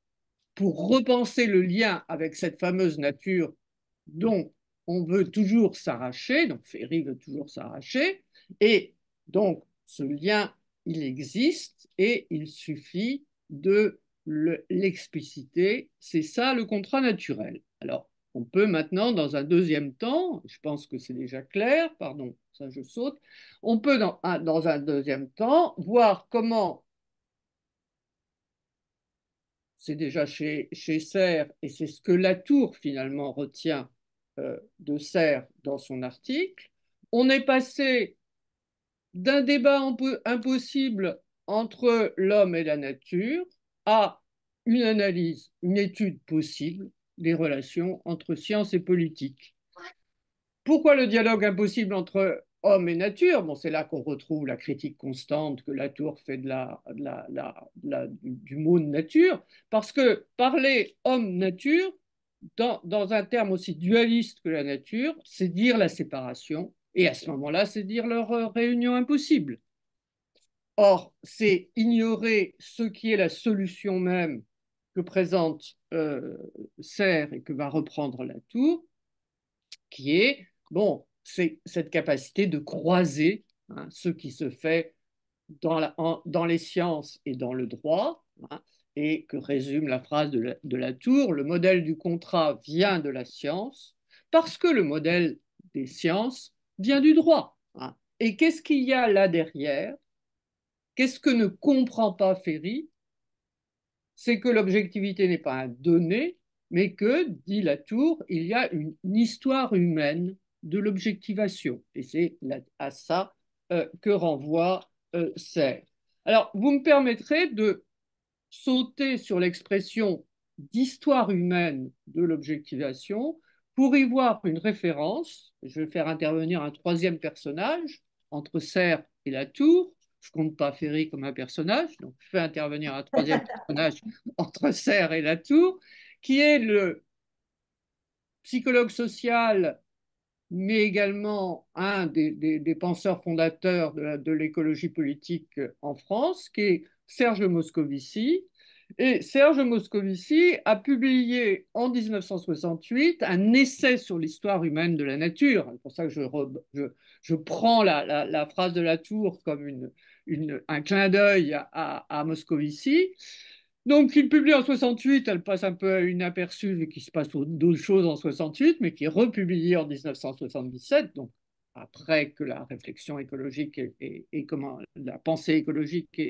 pour repenser le lien avec cette fameuse nature dont on veut toujours s'arracher, donc Ferry veut toujours s'arracher, et donc ce lien, il existe et il suffit de l'expliciter. C'est ça le contrat naturel. Alors, on peut maintenant, dans un deuxième temps, je pense que c'est déjà clair, pardon, ça je saute, on peut dans un deuxième temps voir comment c'est déjà chez Serre, et c'est ce que Latour finalement retient de Serre dans son article. On est passé d'un débat impossible entre l'homme et la nature à une analyse, une étude possible des relations entre science et politique. Pourquoi le dialogue impossible entre homme et nature? Bon, c'est là qu'on retrouve la critique constante que Latour fait du mot de nature, parce que parler homme-nature, dans un terme aussi dualiste que la nature, c'est dire la séparation, et à ce moment-là, c'est dire leur réunion impossible. Or, c'est ignorer ce qui est la solution même que présente Serre et que va reprendre Latour, qui est, bon, c'est cette capacité de croiser, hein, ce qui se fait dans les sciences et dans le droit, hein, et que résume la phrase de Latour, le modèle du contrat vient de la science, parce que le modèle des sciences vient du droit, hein. Et qu'est-ce qu'il y a là derrière? Qu'est-ce que ne comprend pas Ferry? C'est que l'objectivité n'est pas un donné, mais que, dit Latour, il y a une histoire humaine de l'objectivation. Et c'est à ça que renvoie Serre. Alors, vous me permettrez de sauter sur l'expression d'histoire humaine de l'objectivation pour y voir une référence. Je vais faire intervenir un troisième personnage entre Serre et Latour. Je ne compte pas Ferry comme un personnage, donc je fais intervenir un troisième personnage entre Serre et Latour, qui est le psychologue social, mais également un des penseurs fondateurs de l'écologie politique en France, qui est Serge Moscovici. Et Serge Moscovici a publié en 1968 un essai sur l'histoire humaine de la nature. C'est pour ça que je prends la phrase de Latour comme un clin d'œil à Moscovici. Donc, il publie en 68, elle passe un peu inaperçue vu qu'il se passe d'autres choses en 68, mais qui est republiée en 1977, donc après que la réflexion écologique et comment la pensée écologique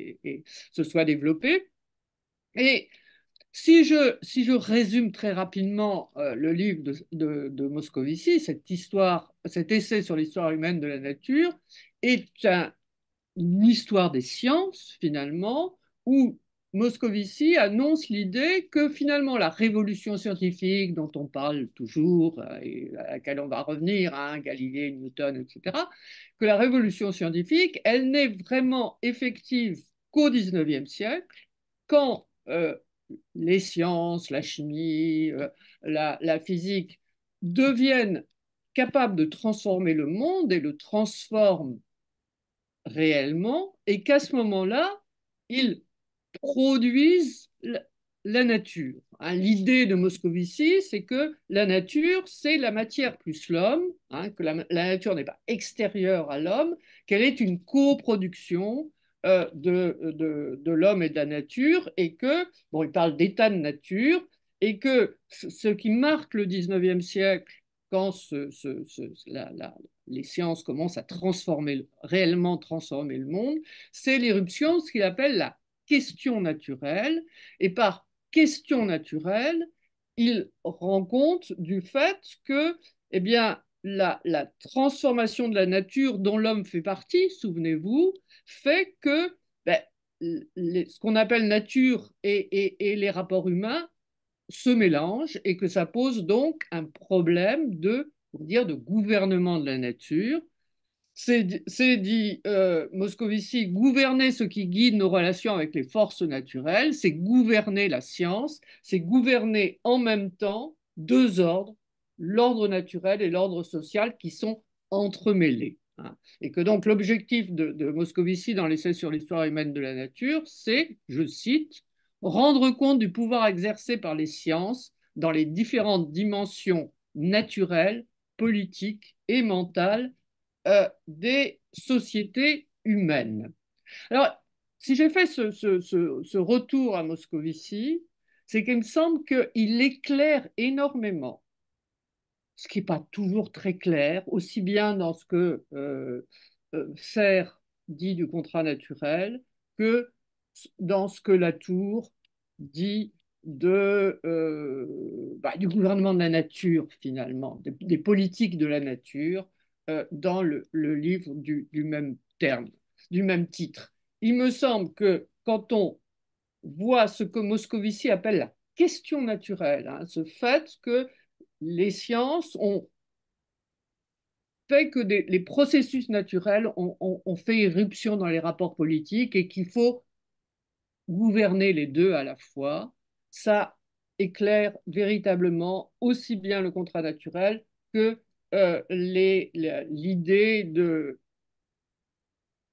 se soit développée. Et si je résume très rapidement le livre de Moscovici, cet essai sur l'histoire humaine de la nature est une histoire des sciences, finalement, où Moscovici annonce l'idée que finalement la révolution scientifique dont on parle toujours et à laquelle on va revenir, hein, Galilée, Newton, etc., que la révolution scientifique, elle n'est vraiment effective qu'au XIXe siècle, quand les sciences, la chimie, la physique deviennent capables de transformer le monde et le transforment réellement, et qu'à ce moment-là, ils produisent la nature. Hein, l'idée de Moscovici, c'est que la nature, c'est la matière plus l'homme, hein, que la nature n'est pas extérieure à l'homme, qu'elle est une coproduction de l'homme et de la nature, et que, bon, il parle d'état de nature, et que ce qui marque le 19e siècle, quand les sciences commencent à réellement transformer le monde, c'est l'éruption de ce qu'il appelle la question naturelle. Et par question naturelle, il rend compte du fait que, eh bien, la transformation de la nature dont l'homme fait partie, souvenez-vous, fait que ben, ce qu'on appelle nature et les rapports humains se mélangent et que ça pose donc un problème pour dire, de gouvernement de la nature. C'est dit Moscovici, gouverner ce qui guide nos relations avec les forces naturelles, c'est gouverner la science, c'est gouverner en même temps deux ordres, l'ordre naturel et l'ordre social qui sont entremêlés. Hein. Et que donc l'objectif de Moscovici dans l'essai sur l'histoire humaine de la nature, c'est, je cite, rendre compte du pouvoir exercé par les sciences dans les différentes dimensions naturelles, politiques et mentales des sociétés humaines. Alors, si j'ai fait ce retour à Moscovici, c'est qu'il me semble qu'il éclaire énormément, ce qui n'est pas toujours très clair, aussi bien dans ce que Serre dit du contrat naturel que dans ce que Latour dit du gouvernement de la nature, finalement, des politiques de la nature, dans le livre du même terme, du même titre. Il me semble que quand on voit ce que Moscovici appelle la question naturelle, hein, ce fait que les sciences ont fait que les processus naturels ont fait irruption dans les rapports politiques et qu'il faut gouverner les deux à la fois, ça éclaire véritablement aussi bien le contrat naturel que l'idée de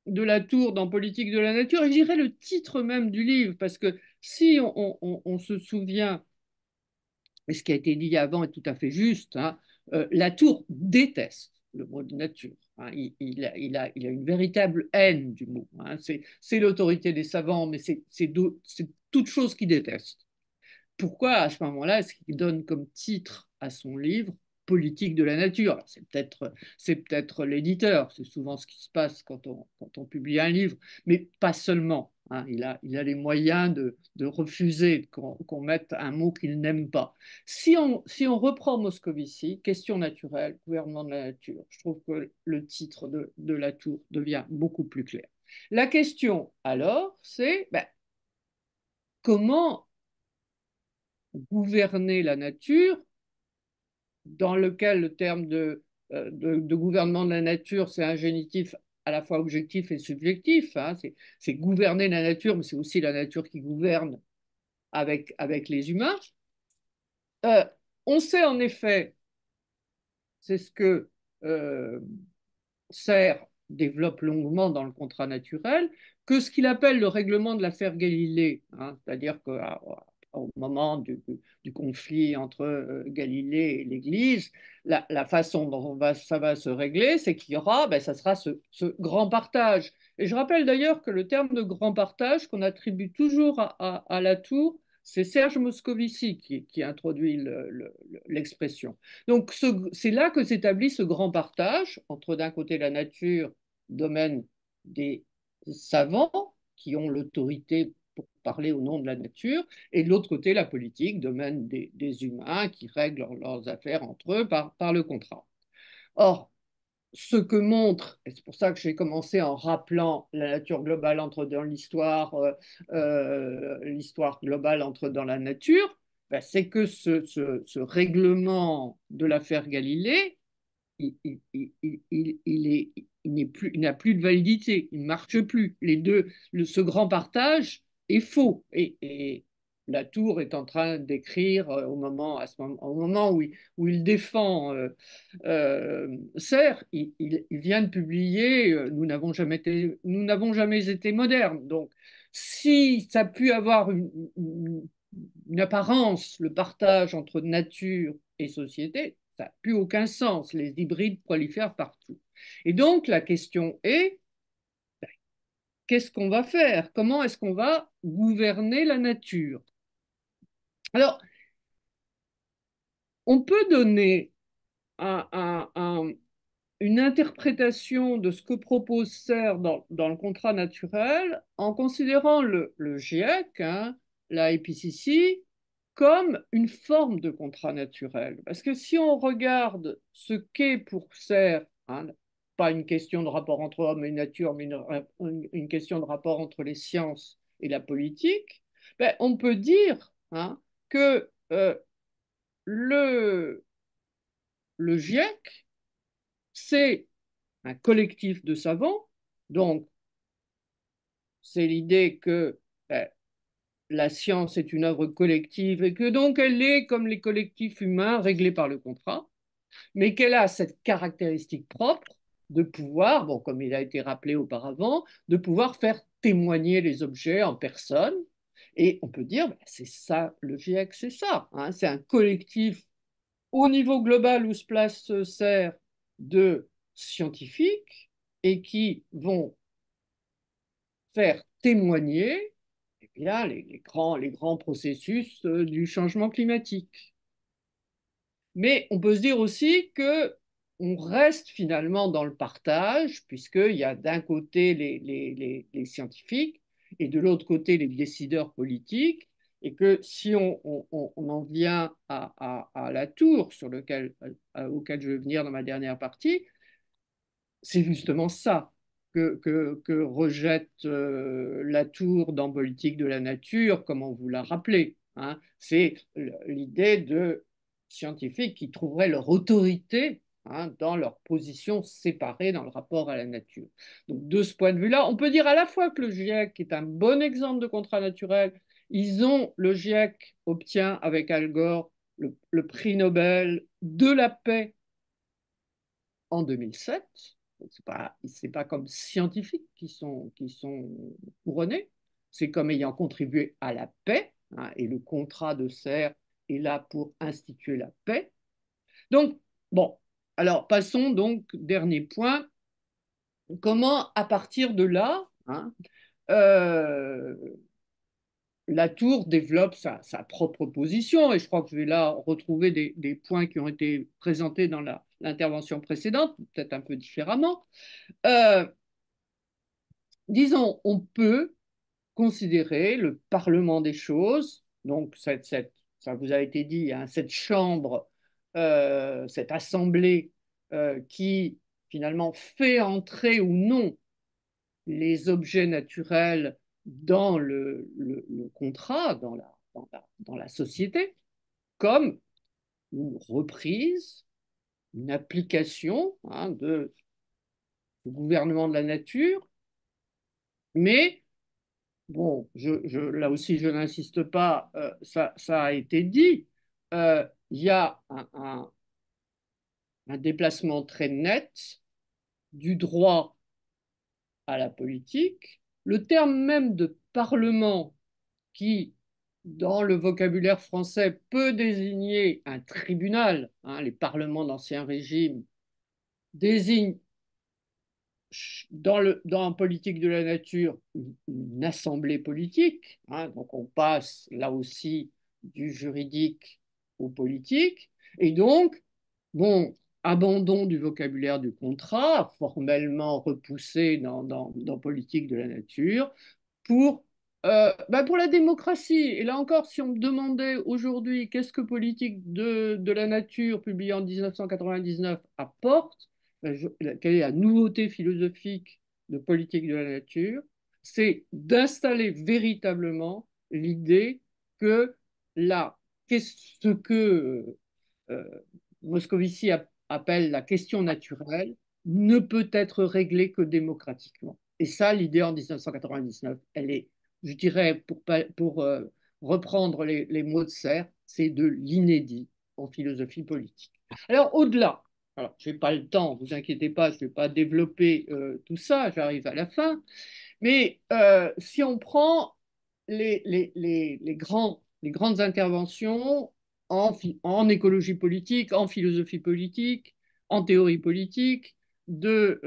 Latour dans Politique de la nature. Et je dirais le titre même du livre, parce que si on se souvient, et ce qui a été dit avant est tout à fait juste, hein, Latour déteste le mot de nature. Hein. Il a une véritable haine du mot. Hein. C'est l'autorité des savants, mais c'est toute chose qu'il déteste. Pourquoi, à ce moment-là, est-ce qu'il donne comme titre à son livre Politique de la nature? C'est peut-être l'éditeur, c'est souvent ce qui se passe quand on publie un livre, mais pas seulement. Hein. Il a les moyens de refuser qu'on mette un mot qu'il n'aime pas. Si on reprend Moscovici, question naturelle, gouvernement de la nature, je trouve que le titre de Latour devient beaucoup plus clair. La question, alors, c'est comment gouverner la nature, dans lequel le terme de gouvernement de la nature, c'est un génitif à la fois objectif et subjectif. Hein. C'est gouverner la nature, mais c'est aussi la nature qui gouverne avec les humains. Euh, on sait en effet, c'est ce que Serre développe longuement dans le contrat naturel, que ce qu'il appelle le règlement de l'affaire Galilée, hein, c'est-à-dire qu'à au moment du conflit entre Galilée et l'Église, la façon dont ça va se régler, c'est qu'il y aura, ben, ça sera ce grand partage. Et je rappelle d'ailleurs que le terme de grand partage qu'on attribue toujours à Latour, c'est Serge Moscovici qui introduit l'expression. Donc c'est là que s'établit ce grand partage entre d'un côté la nature, domaine des savants qui ont l'autorité pour parler au nom de la nature, et de l'autre côté la politique, domaine des humains qui règlent leurs affaires entre eux par le contrat. Or, ce que montre, et c'est pour ça que j'ai commencé en rappelant la nature globale entre dans l'histoire, l'histoire globale entre dans la nature, ben, c'est que ce règlement de l'affaire Galilée, il n'a plus de validité, il ne marche plus. Les deux, ce grand partage est faux. Et Latour est en train d'écrire au moment où il défend Serre, il vient de publier Nous n'avons jamais été modernes. Donc, si ça a pu avoir une apparence, le partage entre nature et société, ça n'a plus aucun sens. Les hybrides prolifèrent partout. Et donc, la question est, qu'est-ce qu'on va faire? Comment est-ce qu'on va gouverner la nature? Alors, on peut donner une interprétation de ce que propose Serre dans le contrat naturel en considérant le GIEC, hein, la IPCC, comme une forme de contrat naturel. Parce que si on regarde ce qu'est pour Serre, hein, pas une question de rapport entre homme et nature, mais une question de rapport entre les sciences et la politique, ben, on peut dire, hein, que le GIEC, c'est un collectif de savants, donc c'est l'idée que la science est une œuvre collective et que donc elle est, comme les collectifs humains, réglée par le contrat, mais qu'elle a cette caractéristique propre de pouvoir, bon, comme il a été rappelé auparavant, de pouvoir faire témoigner les objets en personne. Et on peut dire, c'est ça, le GIEC, c'est ça, hein, c'est un collectif au niveau global où se place Serre de scientifiques et qui vont faire témoigner eh bien, les grands processus du changement climatique. Mais on peut se dire aussi que on reste finalement dans le partage, puisqu'il y a d'un côté les scientifiques et de l'autre côté les décideurs politiques, et que si on en vient à Latour, auquel je vais venir dans ma dernière partie, c'est justement ça que rejette Latour dans Politique de la nature, comme on vous l'a rappelé, hein. C'est l'idée de scientifiques qui trouveraient leur autorité, hein, dans leur position séparée dans le rapport à la nature. Donc, de ce point de vue-là, on peut dire à la fois que le GIEC est un bon exemple de contrat naturel. Le GIEC obtient avec Al Gore le prix Nobel de la paix en 2007. Ce n'est pas comme scientifiques qui sont couronnés, c'est comme ayant contribué à la paix, hein, et le contrat de Serre est là pour instituer la paix. Donc, bon, alors passons donc, dernier point, comment à partir de là, hein, euh, Latour développe sa propre position, et je crois que je vais là retrouver des points qui ont été présentés dans l'intervention précédente, peut-être un peu différemment. Euh, Disons, on peut considérer le Parlement des choses, donc ça vous a été dit, hein, cette chambre, cette assemblée qui finalement fait entrer ou non les objets naturels dans le contrat, dans la société, comme une reprise, une application, hein, du gouvernement de la nature, mais bon, là aussi, je n'insiste pas, ça a été dit, il y a un déplacement très net du droit à la politique. Le terme même de parlement qui dans le vocabulaire français, peut désigner un tribunal. Hein, les parlements d'Ancien Régime désignent dans la politique de la nature une assemblée politique. Hein, donc on passe là aussi du juridique au politique. Et donc, bon, abandon du vocabulaire du contrat, formellement repoussé dans politique de la nature, pour, pour la démocratie. Et là encore, si on me demandait aujourd'hui qu'est-ce que politique de la nature, publié en 1999, apporte, quelle est la nouveauté philosophique de politique de la nature, c'est d'installer véritablement l'idée que ce que euh, Moscovici appelle la question naturelle ne peut être réglée que démocratiquement. Et ça, l'idée en 1999, elle est, je dirais, pour reprendre les mots de Serre, c'est de l'inédit en philosophie politique. Alors, au-delà, alors, je n'ai pas le temps, ne vous inquiétez pas, je ne vais pas développer tout ça, j'arrive à la fin, mais si on prend les grandes interventions en écologie politique, en philosophie politique, en théorie politique, de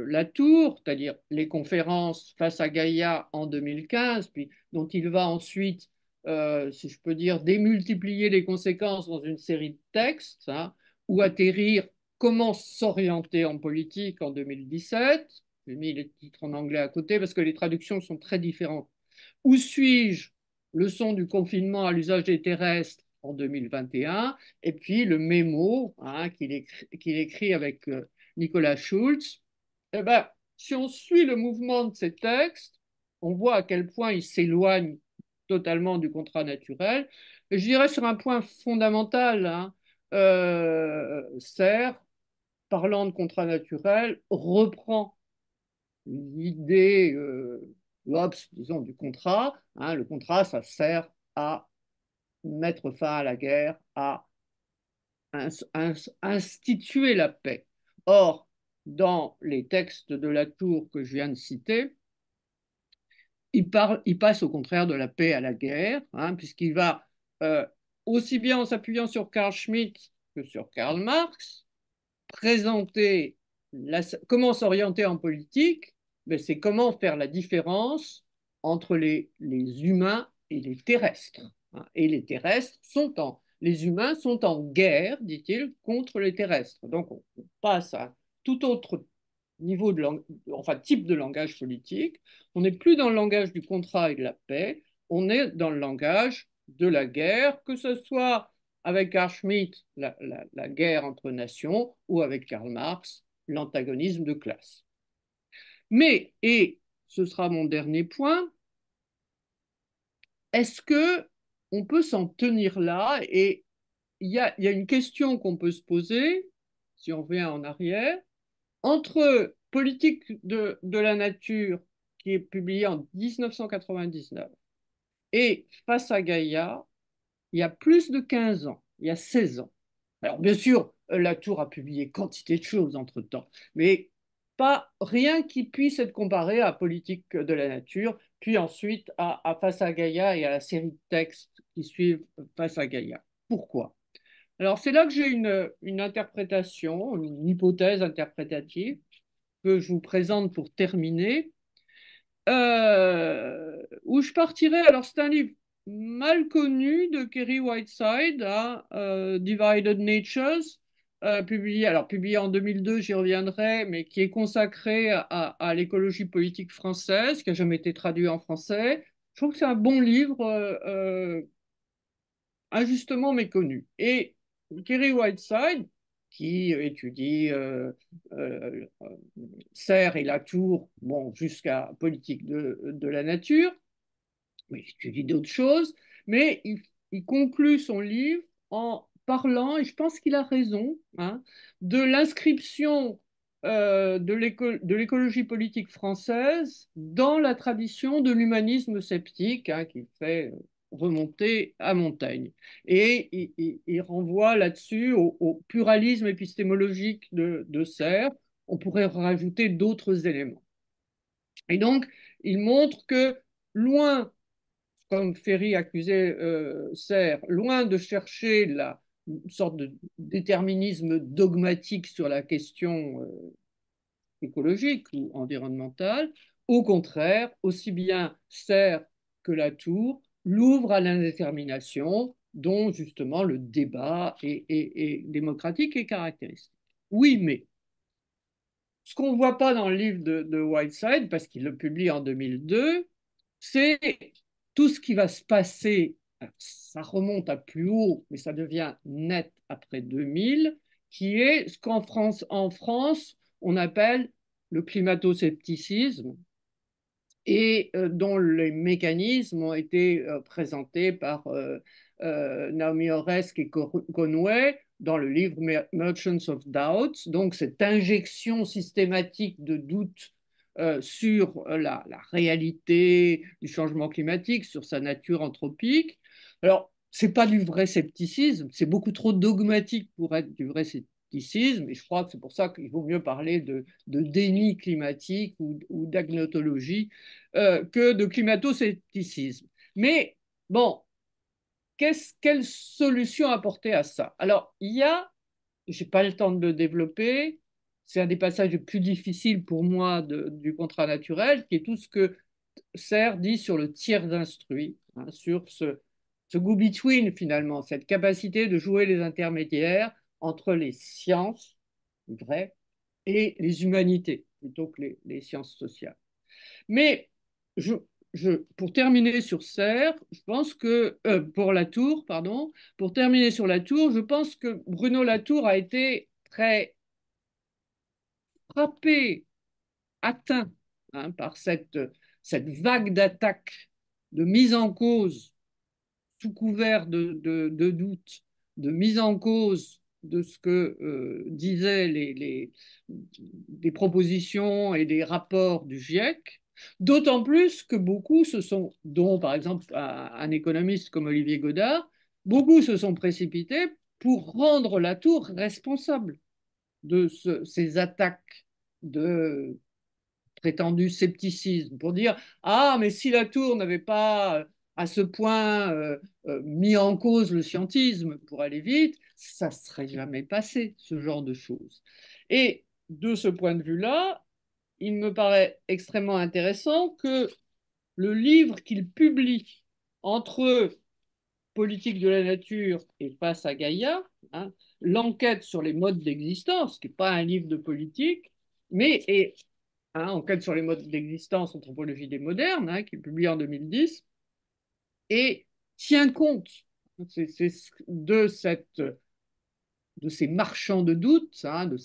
Latour, c'est-à-dire les conférences face à Gaïa en 2015, puis dont il va ensuite, si je peux dire, démultiplier les conséquences dans une série de textes, hein, ou atterrir comment s'orienter en politique en 2017. J'ai mis les titres en anglais à côté parce que les traductions sont très différentes. Où suis-je? Leçon du confinement à l'usage des terrestres en 2021. Et puis le mémo hein, qu'il écrit avec Nicolas Schulz. Eh ben, si on suit le mouvement de ces textes, on voit à quel point ils s'éloignent totalement du contrat naturel. Et je dirais sur un point fondamental, hein, Serre, parlant de contrat naturel, reprend l'idée disons, du contrat. Hein, le contrat, ça sert à mettre fin à la guerre, à instituer la paix. Or, dans les textes de Latour que je viens de citer, il passe au contraire de la paix à la guerre, hein, puisqu'il va, aussi bien en s'appuyant sur Carl Schmitt que sur Karl Marx, présenter comment s'orienter en politique, ben c'est comment faire la différence entre les humains et les terrestres. Hein. Et les humains sont en guerre, dit-il, contre les terrestres. Donc on passe à tout autre niveau enfin type de langage politique. On n'est plus dans le langage du contrat et de la paix, on est dans le langage de la guerre, que ce soit avec Carl Schmitt, la guerre entre nations, ou avec Karl Marx, l'antagonisme de classe. Mais, et ce sera mon dernier point, est-ce que on peut s'en tenir là? Et il y a une question qu'on peut se poser, si on revient en arrière, entre Politique de la nature, qui est publié en 1999, et Face à Gaïa, il y a plus de 15 ans, il y a 16 ans. Alors, bien sûr, Latour a publié quantité de choses entre-temps, mais pas rien qui puisse être comparé à Politique de la nature, puis ensuite à Face à Gaïa et à la série de textes qui suivent Face à Gaïa. Pourquoi? Alors, c'est là que j'ai une interprétation, une hypothèse interprétative que je vous présente pour terminer, où je partirai. Alors, c'est un livre mal connu de Kerry Whiteside, hein, Divided Natures, publié en 2002, j'y reviendrai, mais qui est consacré à l'écologie politique française, qui n'a jamais été traduit en français. Je trouve que c'est un bon livre, injustement méconnu. Et Kerry Whiteside, qui étudie euh, Serre et Latour, bon, jusqu'à politique de la nature, mais il étudie d'autres choses, mais il conclut son livre en parlant, et je pense qu'il a raison, hein, de l'inscription de l'écologie politique française dans la tradition de l'humanisme sceptique, hein, qui fait remonter à Montaigne. Et il renvoie là-dessus au pluralisme épistémologique de Serre. On pourrait rajouter d'autres éléments. Et donc, il montre que loin, comme Ferry accusait Serre, loin de chercher une sorte de déterminisme dogmatique sur la question écologique ou environnementale, au contraire, aussi bien Serre que Latour l'ouvrent à l'indétermination dont justement le débat est démocratique et caractéristique. Oui, mais ce qu'on ne voit pas dans le livre de Whiteside, parce qu'il le publie en 2002, c'est tout ce qui va se passer. Ça remonte à plus haut, mais ça devient net après 2000, qui est ce qu'en France, on appelle le climato-scepticisme, et dont les mécanismes ont été présentés par Naomi Oreskes et Conway dans le livre Merchants of Doubt, donc cette injection systématique de doute sur la réalité du changement climatique, sur sa nature anthropique. Alors, ce n'est pas du vrai scepticisme, c'est beaucoup trop dogmatique pour être du vrai scepticisme, et je crois que c'est pour ça qu'il vaut mieux parler de déni climatique ou d'agnotologie que de climato-scepticisme. Mais bon, quelle solution apporter à ça? Alors, il y a, je n'ai pas le temps de le développer, c'est un des passages les plus difficiles pour moi du contrat naturel, qui est tout ce que Serre dit sur le tiers instruit, hein, sur ce go-between finalement, cette capacité de jouer les intermédiaires entre les sciences, vraies, et les humanités, plutôt que les sciences sociales. Mais pour terminer sur Serre, je pense que pour Latour, pardon, pour terminer sur Latour, je pense que Bruno Latour a été très frappé, atteint hein, par cette vague d'attaques, de mise en cause, sous couvert de doute, de mise en cause de ce que disaient les propositions et les rapports du GIEC, d'autant plus que beaucoup se sont, dont par exemple un économiste comme Olivier Godard, beaucoup se sont précipités pour rendre Latour responsable de ces attaques de prétendu scepticisme, pour dire ah mais si Latour n'avait pas à ce point mis en cause le scientisme pour aller vite, ça ne serait jamais passé ce genre de choses. Et de ce point de vue-là, il me paraît extrêmement intéressant que le livre qu'il publie entre Politique de la nature et Face à Gaïa, hein, l'enquête sur les modes d'existence, qui n'est pas un livre de politique, mais est hein, enquête sur les modes d'existence, anthropologie des modernes, hein, qui est publié en 2010, et tient compte de ces marchands de doute, hein, de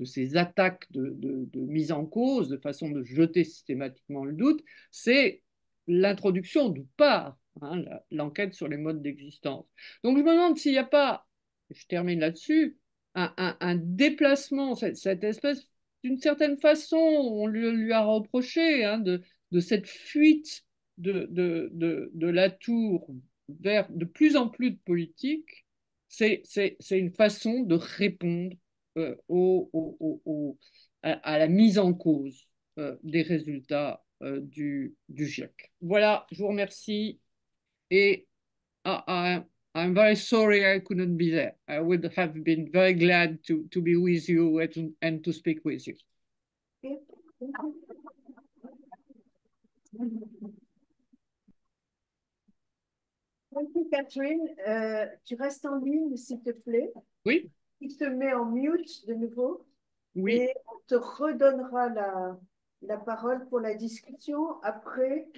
ces attaques de mise en cause, de façon de jeter systématiquement le doute, c'est l'introduction d'où part hein, l'enquête sur les modes d'existence. Donc je me demande s'il n'y a pas, je termine là-dessus, un déplacement, cette espèce, d'une certaine façon, on lui a reproché hein, de cette fuite de Latour vers de plus en plus de politique, c'est une façon de répondre à la mise en cause des résultats du GIEC. Voilà, je vous remercie et I'm very sorry I couldn't be there. I would have been very glad to be with you and to speak with you. Merci Catherine. Tu restes en ligne, s'il te plaît. Oui. Il te met en mute de nouveau. Oui. Et on te redonnera la parole pour la discussion après,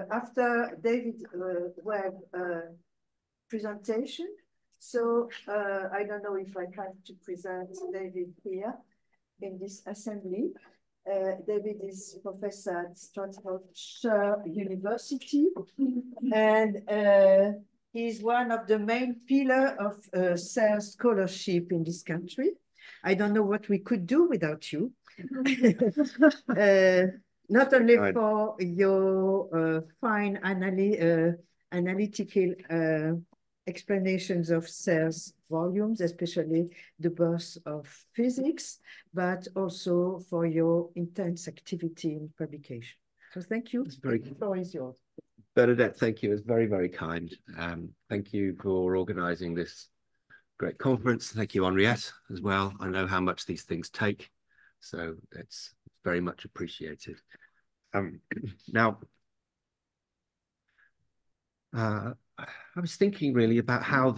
after David Webb presentation. So I don't know if I have to present David here in this assembly. David is professor at Stratfordshire University, and he's one of the main pillars of Serre scholarship in this country. I don't know what we could do without you. Not only for your fine analytical explanations of Serre's volumes, especially the birth of physics, but also for your intense activity in publication. So thank you. The floor is yours. Bernadette, thank you. It's very, very kind. Thank you for organizing this great conference. Thank you, Henriette, as well. I know how much these things take, so it's very much appreciated. Now, I was thinking really about how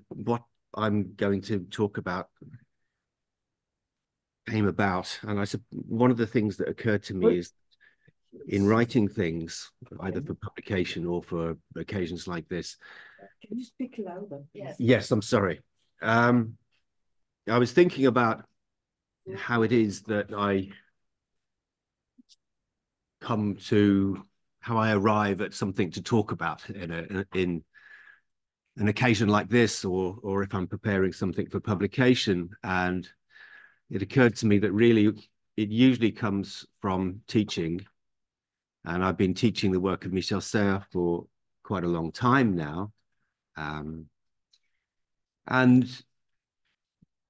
what I'm going to talk about came about, and one of the things that occurred to me is in writing things, either for publication or for occasions like this. Can you speak louder? Yes, I'm sorry. I was thinking about how it is that how I arrive at something to talk about in an occasion like this, or if I'm preparing something for publication. And it occurred to me that really it usually comes from teaching. And I've been teaching the work of Michel Serres for quite a long time now. And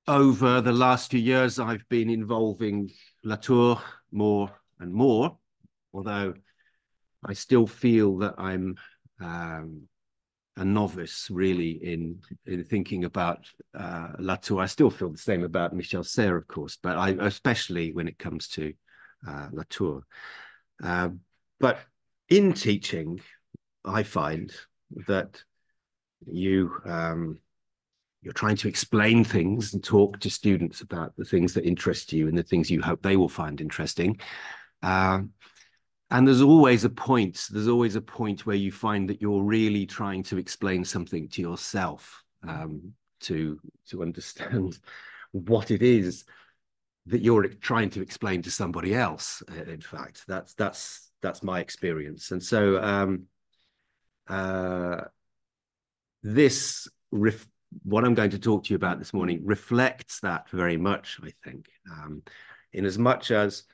over the last few years, I've been involving Latour more and more, although I still feel that I'm a novice really in thinking about Latour. I still feel the same about Michel Serres, of course, but especially when it comes to Latour. But in teaching, I find that you're trying to explain things and talk to students about the things that interest you and the things you hope they will find interesting. And there's always a point where you find that you're really trying to explain something to yourself, to understand what it is that you're trying to explain to somebody else. In fact, that's my experience. And so what I'm going to talk to you about this morning reflects that very much, I think, in as much as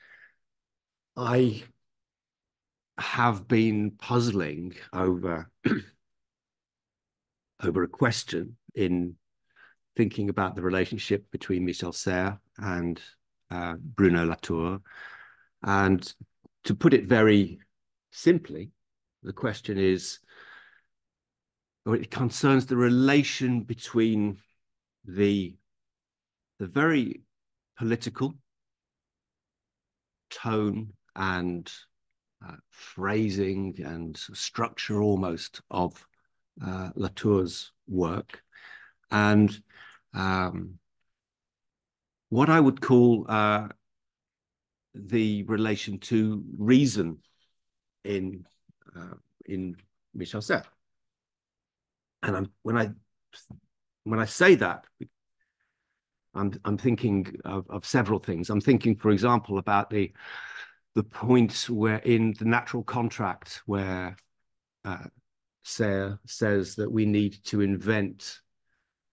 I have been puzzling over a question in thinking about the relationship between Michel Serres and Bruno Latour. And to put it very simply, the question is, or it concerns the relation between the very political tone and phrasing and structure almost of Latour's work, and what I would call the relation to reason in Michel Serres. And when I say that, I'm thinking of several things. I'm thinking, for example, about the point where in The Natural Contract, where Serres says that we need to invent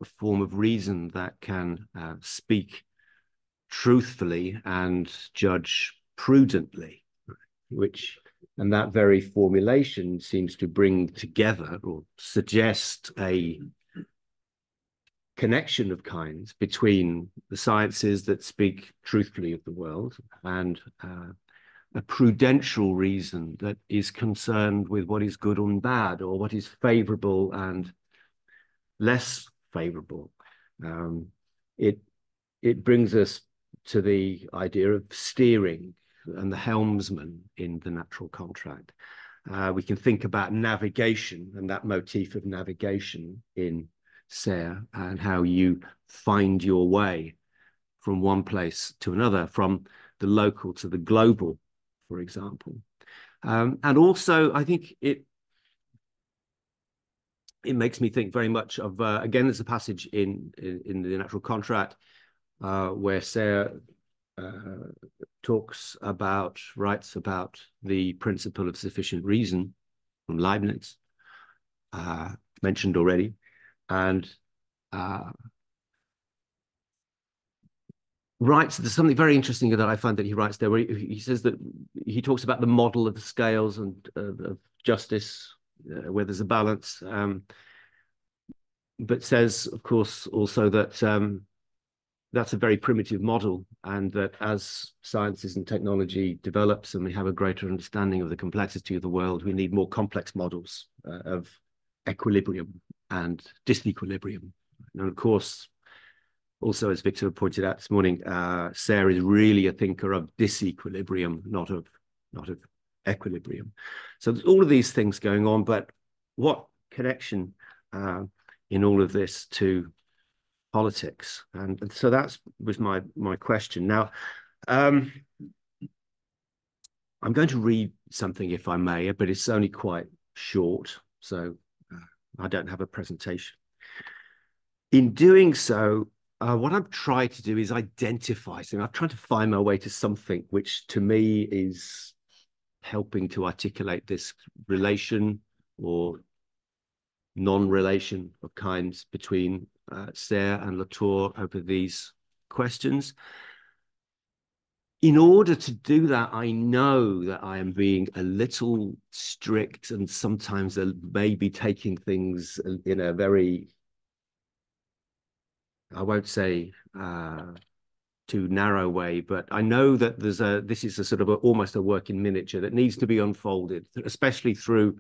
a form of reason that can speak truthfully and judge prudently, and that very formulation seems to bring together or suggest a connection of kinds between the sciences that speak truthfully of the world and a prudential reason that is concerned with what is good and bad, or what is favorable and less favorable. It brings us to the idea of steering and the helmsman in The Natural Contract. We can think about navigation and that motif of navigation in Serres, and how you find your way from one place to another, from the local to the global, for example. And also, I think it makes me think very much of, again, there's a passage in The Natural Contract where Serres writes about the principle of sufficient reason from Leibniz, mentioned already, and there's something very interesting that I find that he writes there, where he says that he talks about the model of the scales and of justice, where there's a balance, but says, of course, also that that's a very primitive model, and that as sciences and technology develops and we have a greater understanding of the complexity of the world, we need more complex models of equilibrium and disequilibrium. And of course, also, as Victor pointed out this morning, Serre is really a thinker of disequilibrium, not of equilibrium. So there's all of these things going on, but what connection in all of this to politics? And so that was my question. Now, I'm going to read something, if I may, but it's only quite short, so I don't have a presentation. In doing so, what I've tried to do is identify something. I've tried to find my way to something which to me is helping to articulate this relation or non-relation of kinds between Serre and Latour over these questions. In order to do that, I know that I am being a little strict and sometimes maybe taking things in a very, I won't say too narrow way, but I know that this is a sort of almost a work in miniature that needs to be unfolded, especially through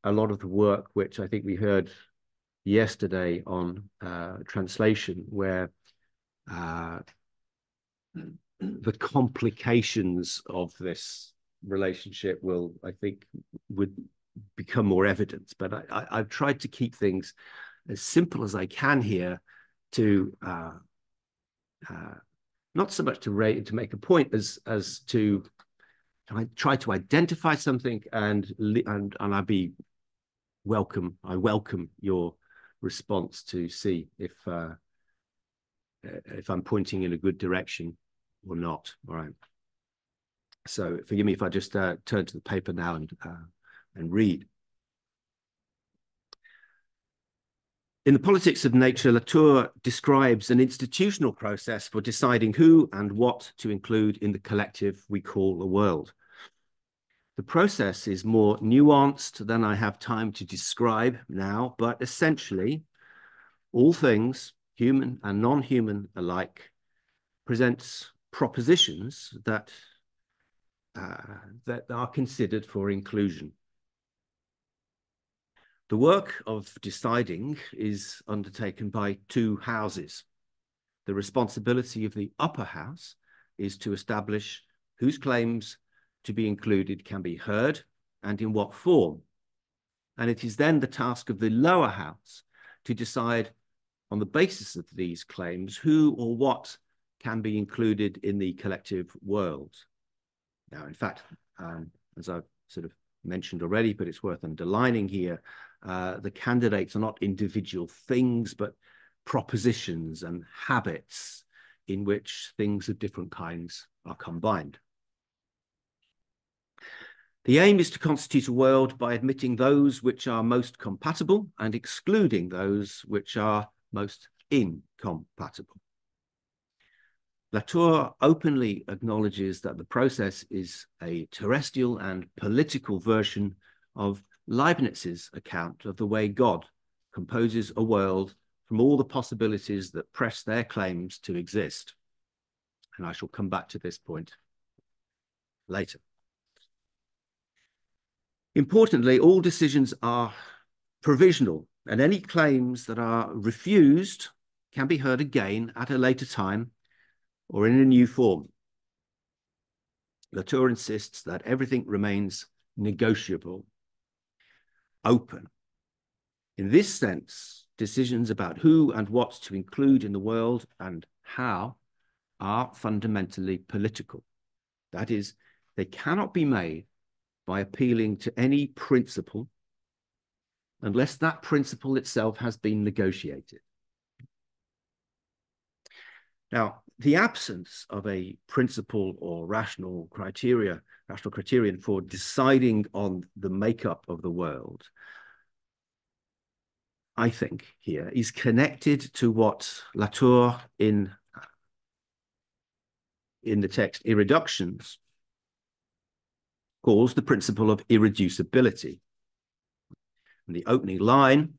a lot of the work which I think we heard yesterday on translation, where the complications of this relationship will, I think, would become more evident. But I've tried to keep things as simple as I can here, to not so much to make a point as to try to identify something, and I welcome your response to see if I'm pointing in a good direction or not. All right. So forgive me if I just turn to the paper now and read. In The Politics of Nature, Latour describes an institutional process for deciding who and what to include in the collective we call the world. The process is more nuanced than I have time to describe now, but essentially, all things, human and non-human alike, presents propositions that are considered for inclusion. The work of deciding is undertaken by two houses. The responsibility of the upper house is to establish whose claims to be included can be heard and in what form. And it is then the task of the lower house to decide on the basis of these claims who or what can be included in the collective world. Now, in fact, as I've sort of mentioned already, but it's worth underlining here, the candidates are not individual things, but propositions and habits in which things of different kinds are combined. The aim is to constitute a world by admitting those which are most compatible and excluding those which are most incompatible. Latour openly acknowledges that the process is a terrestrial and political version of Leibniz's account of the way God composes a world from all the possibilities that press their claims to exist. And I shall come back to this point later. Importantly, all decisions are provisional, and any claims that are refused can be heard again at a later time or in a new form. Latour insists that everything remains negotiable, open. In this sense, decisions about who and what to include in the world and how are fundamentally political. That is, they cannot be made by appealing to any principle unless that principle itself has been negotiated. Now, the absence of a principle or rational criterion for deciding on the makeup of the world, I think here, is connected to what Latour in the text Irreductions calls the principle of irreducibility. And the opening line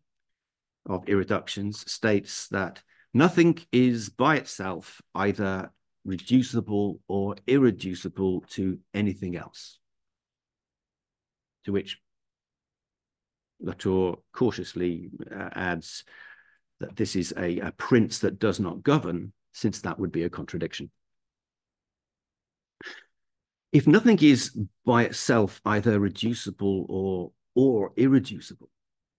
of Irreductions states that Nothing is by itself either reducible or irreducible to anything else. To which Latour cautiously adds that this is a prince that does not govern, since that would be a contradiction. If nothing is by itself either reducible or irreducible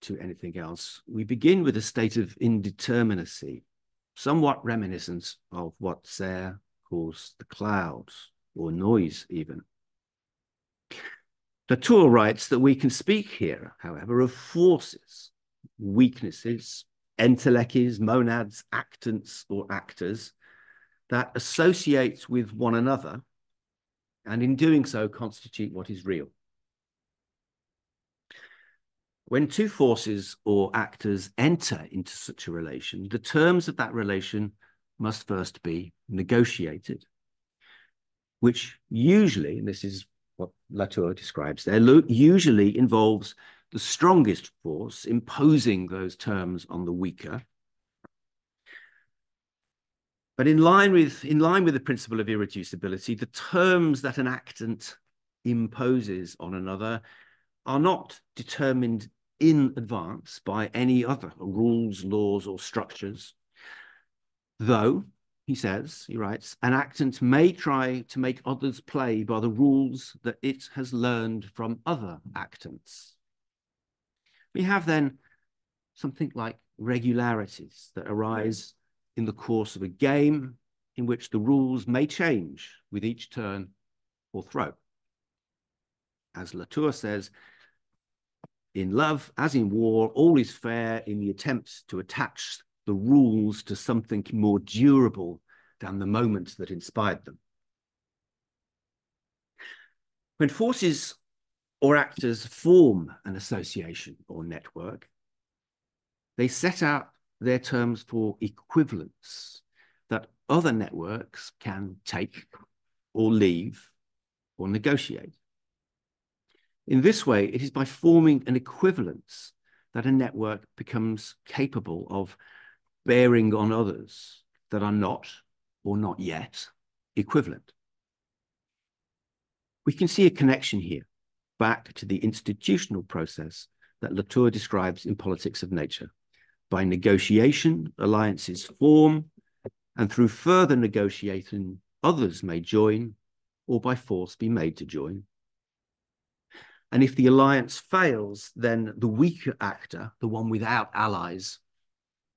to anything else, we begin with a state of indeterminacy, somewhat reminiscent of what Serre calls the clouds, or noise even. Latour writes that we can speak here, however, of forces, weaknesses, entelechies, monads, actants, or actors that associate with one another, and in doing so constitute what is real. When two forces or actors enter into such a relation, the terms of that relation must first be negotiated, which usually, and this is what Latour describes there, usually involves the strongest force imposing those terms on the weaker. But in line with the principle of irreducibility, the terms that an actant imposes on another are not determined in advance by any other rules, laws, or structures. Though, he writes, an actant may try to make others play by the rules that it has learned from other actants. We have then something like regularities that arise in the course of a game in which the rules may change with each turn or throw. As Latour says, in love, as in war, all is fair in the attempt to attach the rules to something more durable than the moment that inspired them. When forces or actors form an association or network, they set out their terms for equivalence that other networks can take or leave or negotiate. In this way, it is by forming an equivalence that a network becomes capable of bearing on others that are not, or not yet, equivalent. We can see a connection here back to the institutional process that Latour describes in Politics of Nature. By negotiation, alliances form, and through further negotiation, others may join, or by force be made to join. And if the alliance fails, then the weaker actor, the one without allies,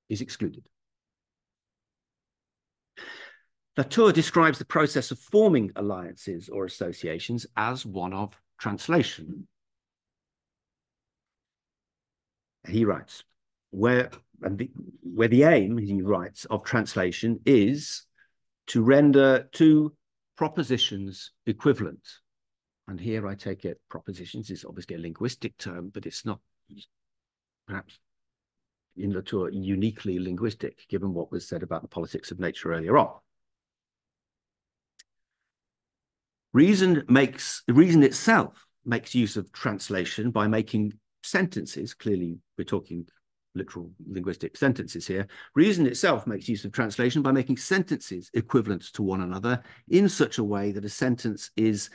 is excluded. Latour describes the process of forming alliances or associations as one of translation. He writes, where the aim, he writes, of translation is to render two propositions equivalent. And here I take it propositions is obviously a linguistic term, but it's not perhaps in Latour uniquely linguistic, given what was said about the politics of nature earlier on. Reason itself makes use of translation by making sentences, clearly we're talking literal linguistic sentences here. Reason itself makes use of translation by making sentences equivalent to one another in such a way that a sentence is,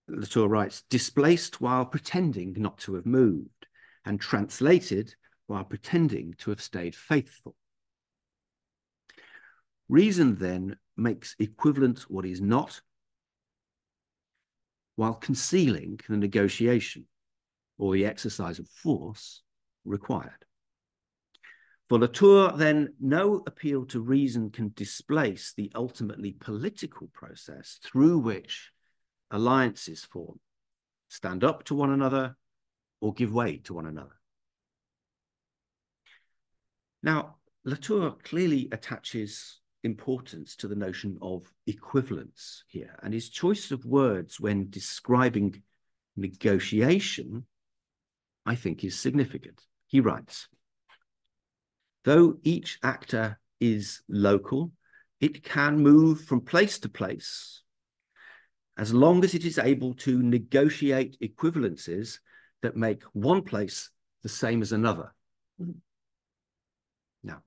Latour writes, displaced while pretending not to have moved, and translated while pretending to have stayed faithful. Reason then makes equivalent what is not, while concealing the negotiation or the exercise of force required. For Latour, then, no appeal to reason can displace the ultimately political process through which alliances form, stand up to one another, or give way to one another. Now, Latour clearly attaches importance to the notion of equivalence here, and his choice of words when describing negotiation, I think, is significant. He writes, though each actor is local, it can move from place to place as long as it is able to negotiate equivalences that make one place the same as another. Now,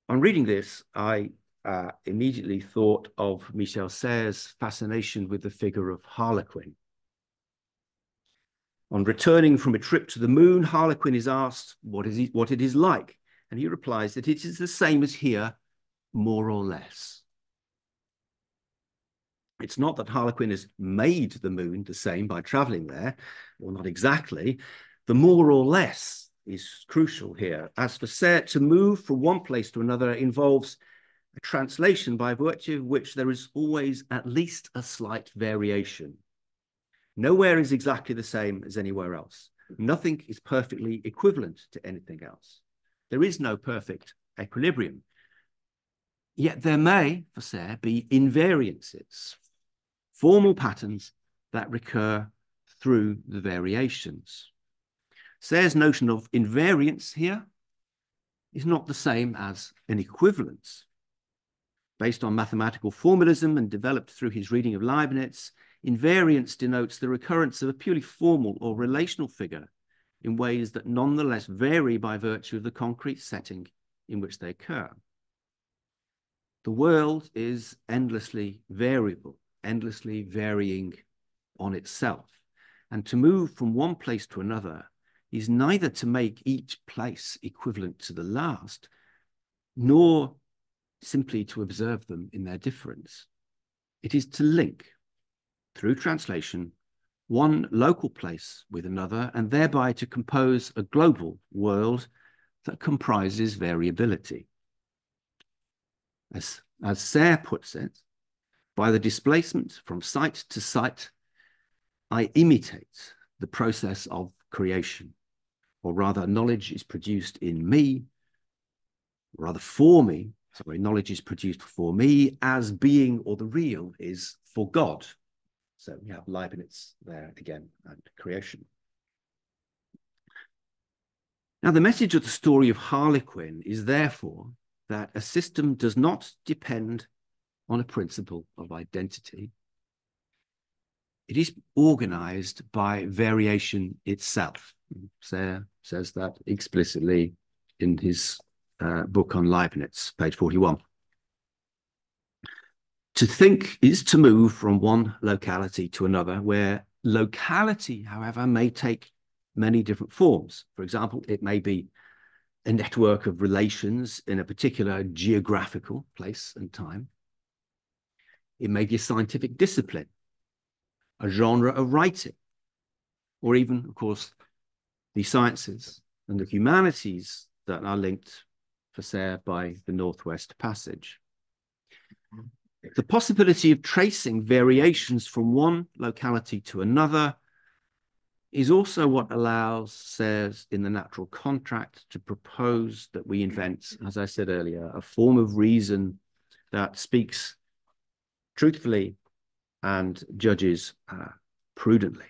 On reading this, I immediately thought of Michel Serres' fascination with the figure of Harlequin. On returning from a trip to the moon, Harlequin is asked what it is like, and he replies that it is the same as here, more or less. It's not that Harlequin has made the moon the same by traveling there, or not exactly. The more or less is crucial here. As for Serres, to move from one place to another involves a translation by virtue of which there is always at least a slight variation. Nowhere is exactly the same as anywhere else. Nothing is perfectly equivalent to anything else. There is no perfect equilibrium. Yet there may, for Serres, be invariances, formal patterns that recur through the variations. Serres' notion of invariance here is not the same as an equivalence. Based on mathematical formalism and developed through his reading of Leibniz, invariance denotes the recurrence of a purely formal or relational figure in ways that nonetheless vary by virtue of the concrete setting in which they occur. The world is endlessly variable, endlessly varying on itself. And to move from one place to another is neither to make each place equivalent to the last, nor simply to observe them in their difference. It is to link, through translation, one local place with another, and thereby to compose a global world that comprises variability. As Serres puts it, by the displacement from site to site, I imitate the process of creation, or rather, knowledge is produced in me, rather for me, sorry, knowledge is produced for me as being or the real is for God. So we have Leibniz there again and creation. Now, the message of the story of Harlequin is therefore that a system does not depend on a principle of identity. It is organized by variation itself. Serres says that explicitly in his book on Leibniz, page 41. To think is to move from one locality to another, where locality, however, may take many different forms. For example, it may be a network of relations in a particular geographical place and time. It may be a scientific discipline, a genre of writing, or even, of course, the sciences and the humanities that are linked for Serres by the Northwest Passage. The possibility of tracing variations from one locality to another is also what allows Serres in the natural contract to propose that we invent, as I said earlier, a form of reason that speaks truthfully and judges prudently.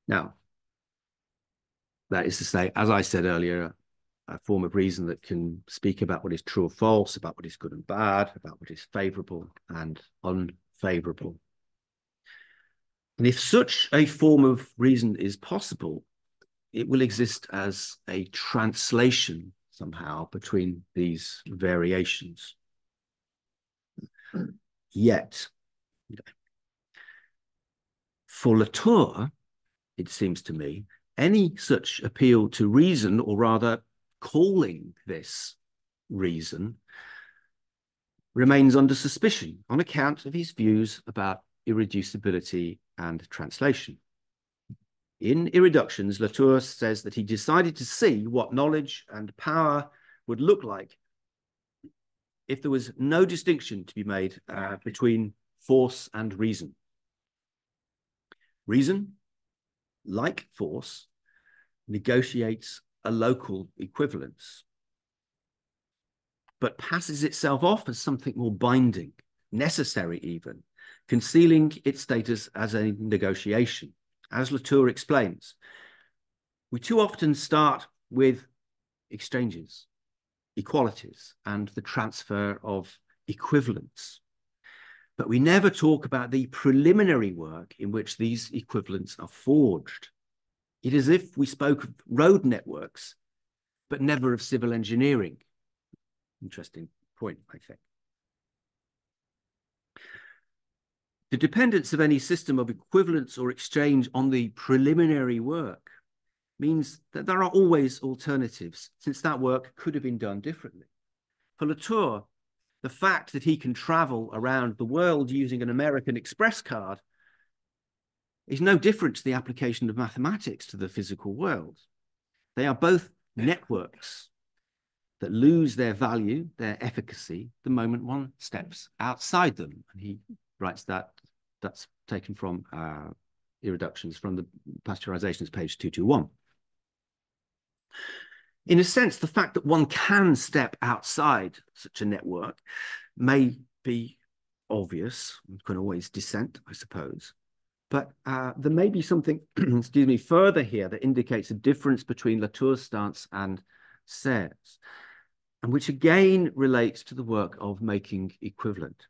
Now, that is to say, as I said earlier, a form of reason that can speak about what is true or false, about what is good and bad, about what is favorable and unfavorable. And if such a form of reason is possible, it will exist as a translation somehow between these variations. Yet, for Latour, it seems to me, any such appeal to reason, or rather calling this reason, remains under suspicion on account of his views about irreducibility and translation. In Irreductions, Latour says that he decided to see what knowledge and power would look like if there was no distinction to be made between force and reason. Reason, like force, negotiates a local equivalence, but passes itself off as something more binding, necessary even, concealing its status as a negotiation. As Latour explains, we too often start with exchanges, equalities, and the transfer of equivalents. But we never talk about the preliminary work in which these equivalents are forged. It is as if we spoke of road networks but never of civil engineering. Interesting point, I think. The dependence of any system of equivalence or exchange on the preliminary work means that there are always alternatives, since that work could have been done differently. For Latour, the fact that he can travel around the world using an American Express card is no different to the application of mathematics to the physical world. They are both networks that lose their value, their efficacy, the moment one steps outside them. And he writes that, that's taken from Irreductions from the Pasteurizations, page 221. In a sense, the fact that one can step outside such a network may be obvious. One can always dissent, I suppose. But there may be something, excuse me, further here that indicates a difference between Latour's stance and Serre's, and which again relates to the work of making equivalent.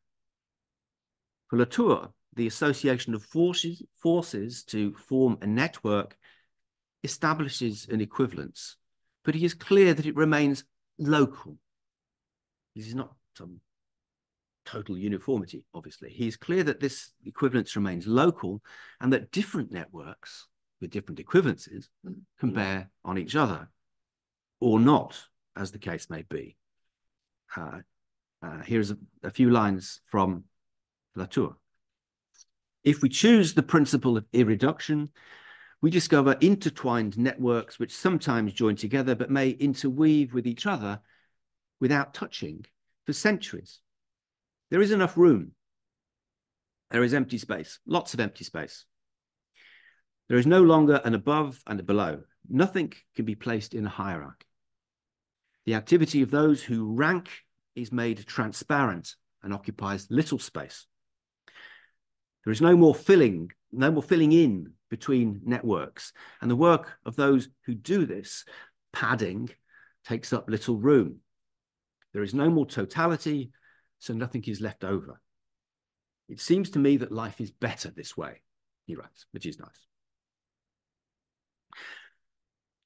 For Latour, the association of forces to form a network establishes an equivalence, but he is clear that it remains local. This is not some total uniformity, obviously. He is clear that this equivalence remains local and that different networks with different equivalences can bear on each other, or not, as the case may be. Here's a few lines from Latour. If we choose the principle of irreduction, we discover intertwined networks which sometimes join together but may interweave with each other without touching for centuries. There is enough room. There is empty space, lots of empty space. There is no longer an above and a below. Nothing can be placed in a hierarchy. The activity of those who rank is made transparent and occupies little space. There is no more filling in between networks, and the work of those who do this, padding, takes up little room. There is no more totality, so nothing is left over. It seems to me that life is better this way, he writes, which is nice.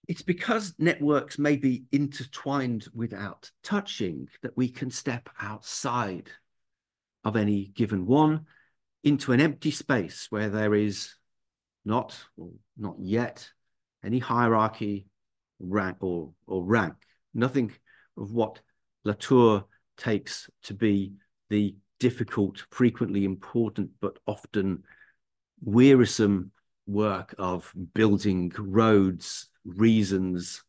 It's because networks may be intertwined without touching that we can step outside of any given one into an empty space where there is not yet any hierarchy, rank or rank, nothing of what Latour takes to be the difficult, frequently important, but often wearisome work of building roads, reasons,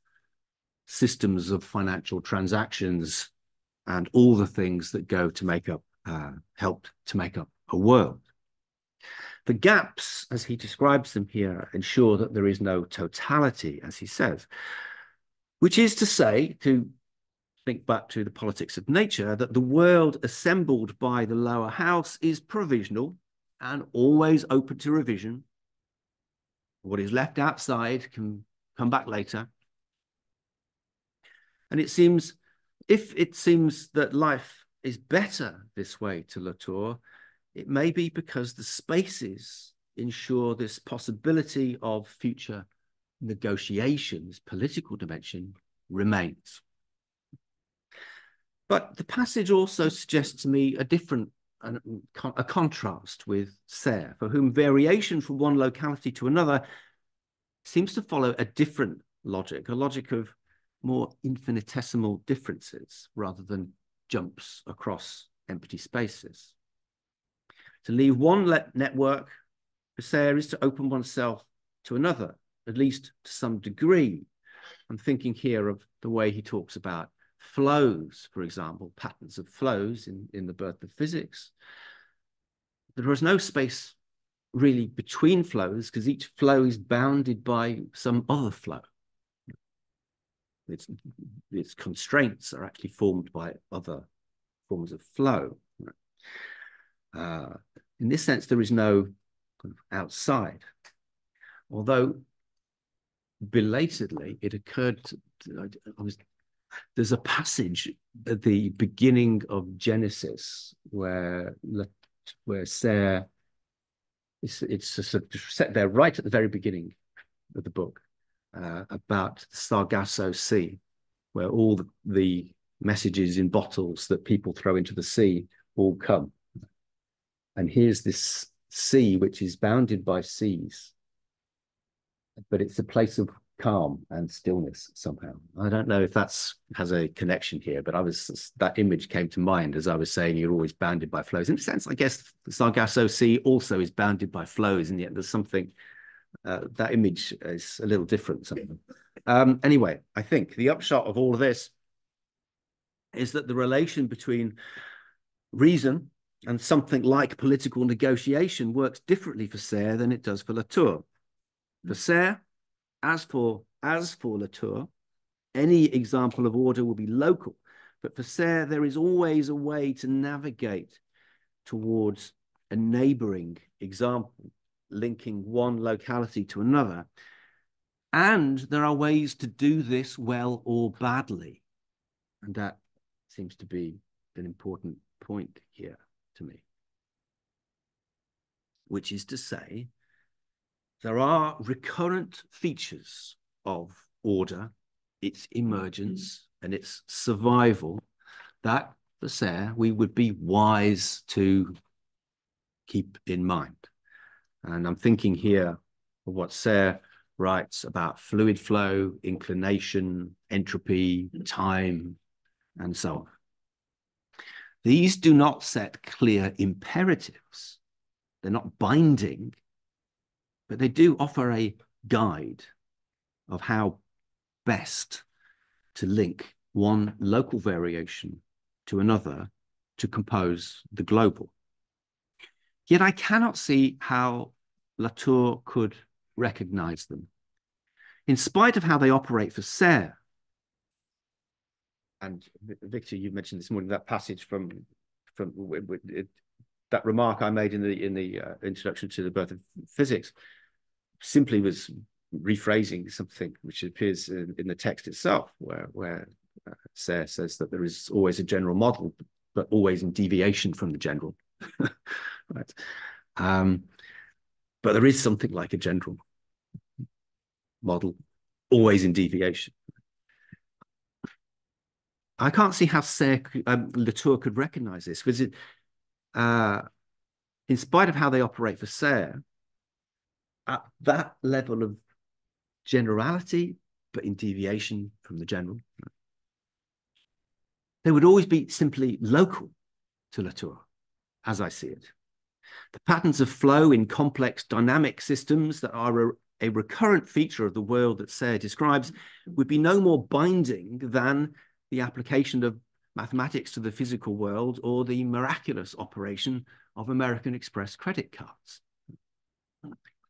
systems of financial transactions, and all the things that go to make up, help to make up a world. The gaps, as he describes them here, ensure that there is no totality, as he says, which is to say, to think back to the Politics of Nature, that the world assembled by the lower house is provisional and always open to revision. What is left outside can come back later. And it seems, if it seems that life is better this way to Latour, it may be because the spaces ensure this possibility of future negotiations, political dimension, remains. But the passage also suggests to me a contrast with Serre, for whom variation from one locality to another seems to follow a different logic, a logic of more infinitesimal differences rather than jumps across empty spaces. To leave one network for Serre is to open oneself to another, at least to some degree. I'm thinking here of the way he talks about flows, for example, patterns of flows in The Birth of Physics. There is no space really between flows because each flow is bounded by some other flow. Its constraints are actually formed by other forms of flow. In this sense, there is no kind of outside. Although belatedly, it occurred there's a passage at the beginning of Genesis where Serre, it's sort of set there right at the very beginning of the book about the Sargasso Sea. where all the messages in bottles that people throw into the sea all come. And here's this sea, which is bounded by seas, but it's a place of calm and stillness somehow. I don't know if that's has a connection here, but that image came to mind as I was saying you're always bounded by flows. In a sense, I guess the Sargasso Sea also is bounded by flows, and yet there's something, that image is a little different. Anyway, I think the upshot of all of this is that the relation between reason and something like political negotiation works differently for Serre than it does for Latour. For Serre, as for Latour, any example of order will be local, but for Serre, there is always a way to navigate towards a neighboring example, linking one locality to another. And there are ways to do this well or badly. And that seems to be an important point here to me, which is to say, there are recurrent features of order, its emergence and its survival that, for Serre, we would be wise to keep in mind. And I'm thinking here of what Serre writes about fluid flow, inclination, entropy, time, and so on. These do not set clear imperatives. They're not binding, but they do offer a guide of how best to link one local variation to another to compose the global. Yet I cannot see how Latour could recognize them. In spite of how they operate for Serre, and Victor, you mentioned this morning that passage from that remark I made in the introduction to the Birth of Physics, simply was rephrasing something which appears in the text itself, where Serre says that there is always a general model, but always in deviation from the general. Right. But there is something like a general model, always in deviation. I can't see how Latour could recognize this, because in spite of how they operate for Serre, at that level of generality, but in deviation from the general, they would always be simply local to Latour, as I see it. The patterns of flow in complex dynamic systems that are a recurrent feature of the world that Serre describes would be no more binding than the application of mathematics to the physical world or the miraculous operation of American Express credit cards.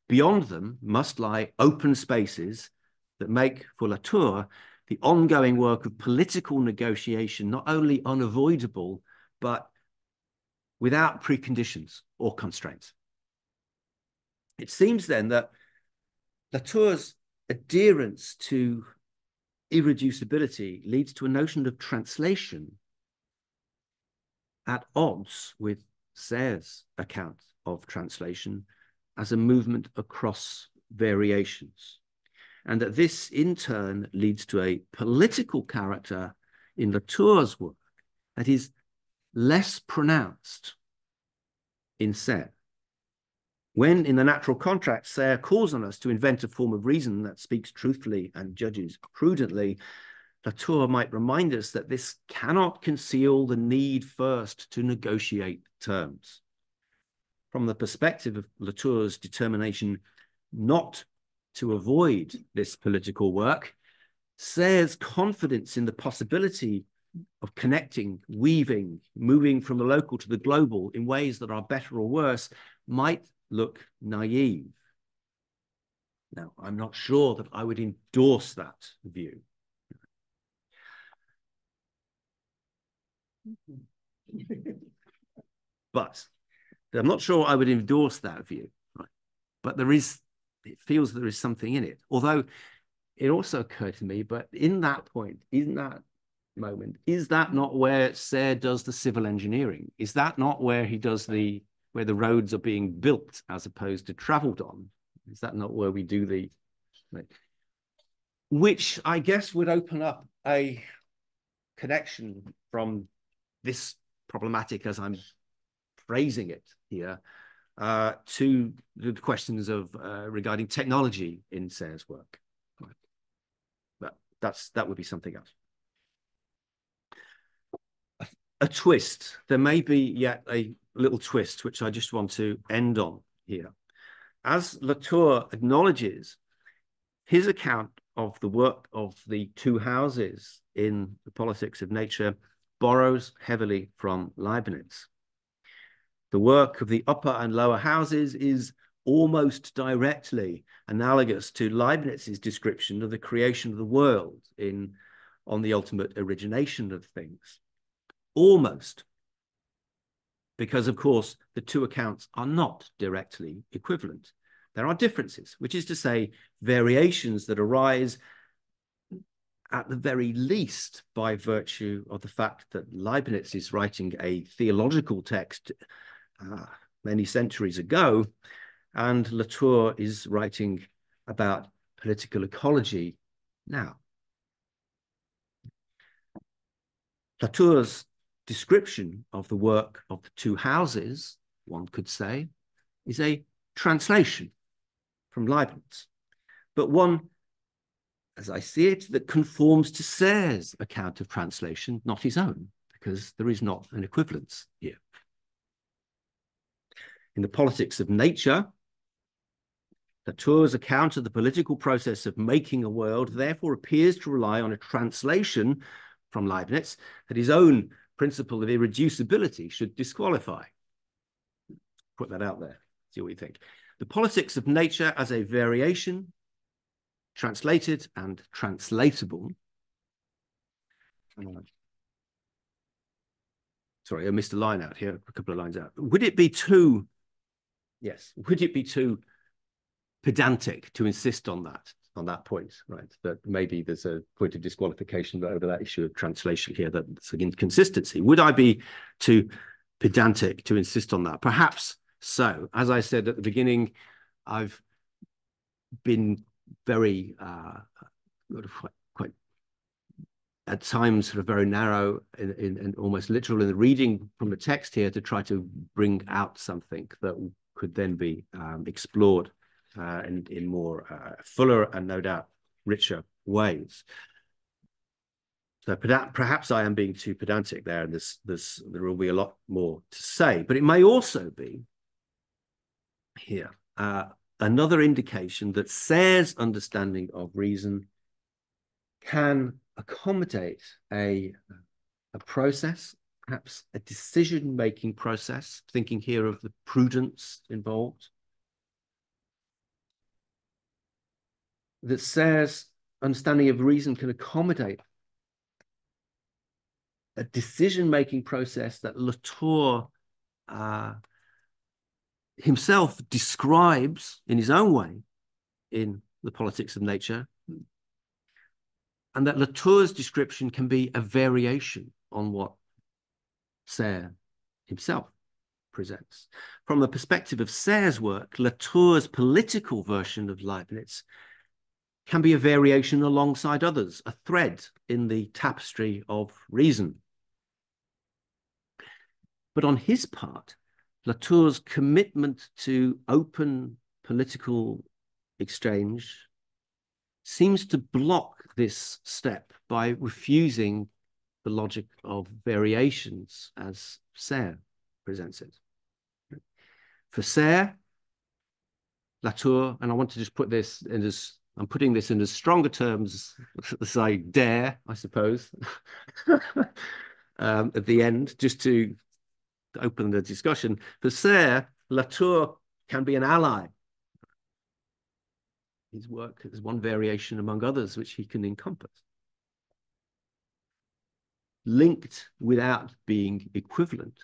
Beyond them must lie open spaces that make for Latour the ongoing work of political negotiation not only unavoidable, but without preconditions or constraints. It seems then that Latour's adherence to irreducibility leads to a notion of translation at odds with Serre's account of translation as a movement across variations, and that this in turn leads to a political character in Latour's work that is less pronounced in Serre. When in the natural contract, Serre calls on us to invent a form of reason that speaks truthfully and judges prudently, Latour might remind us that this cannot conceal the need first to negotiate terms. From the perspective of Latour's determination not to avoid this political work, Serre's confidence in the possibility of connecting, weaving, moving from the local to the global in ways that are better or worse might look naive. Now, I'm not sure that I would endorse that view. But I'm not sure I would endorse that view. Right? But it feels there is something in it. Although it also occurred to me, but in that point, in that moment, is that not where Serre does the civil engineering? Is that not where he does where the roads are being built as opposed to traveled on? Is that not where we do which I guess would open up a connection from this problematic, as I'm phrasing it here, to the questions of regarding technology in Serre's work. But that would be something else. A twist. There may be yet a little twist, which I just want to end on here. As Latour acknowledges, his account of the work of the two houses in The Politics of Nature borrows heavily from Leibniz. The work of the upper and lower houses is almost directly analogous to Leibniz's description of the creation of the world on the ultimate origination of things. Almost. Because, of course, the two accounts are not directly equivalent. There are differences, which is to say, variations that arise at the very least by virtue of the fact that Leibniz is writing a theological text many centuries ago, and Latour is writing about political ecology now. Latour's description of the work of the two houses, one could say, is a translation from Leibniz, but one, as I see it, that conforms to Serre's account of translation, not his own, because there is not an equivalence here. In The Politics of Nature, Latour's account of the political process of making a world therefore appears to rely on a translation from Leibniz that his own principle of irreducibility should disqualify. Put that out there, see what you think. The Politics of Nature as a variation, translated and translatable. Sorry, I missed a line out here, a couple of lines out. Would it be too, yes, would it be too pedantic to insist on that point, right? That maybe there's a point of disqualification over that issue of translation here, that's an inconsistency. Would I be too pedantic to insist on that? Perhaps so. As I said at the beginning, I've been very quite at times sort of very narrow and almost literal in the reading from the text here to try to bring out something that could then be explored in more fuller and no doubt richer ways. So perhaps I am being too pedantic there, and there will be a lot more to say, but it may also be here another indication that Serre's understanding of reason can accommodate a process, perhaps a decision-making process, thinking here of the prudence involved, that Serre's understanding of reason can accommodate a decision-making process that Latour himself describes in his own way in The Politics of Nature, and that Latour's description can be a variation on what Serre himself presents. From the perspective of Serre's work, Latour's political version of Leibniz can be a variation alongside others, a thread in the tapestry of reason. But on his part, Latour's commitment to open political exchange seems to block this step by refusing the logic of variations as Serre presents it. For Serre, Latour, and I want to just put this in as, I'm putting this in as stronger terms as I dare, I suppose, at the end, just to open the discussion. For Serre, Latour can be an ally. His work is one variation among others which he can encompass. Linked without being equivalent.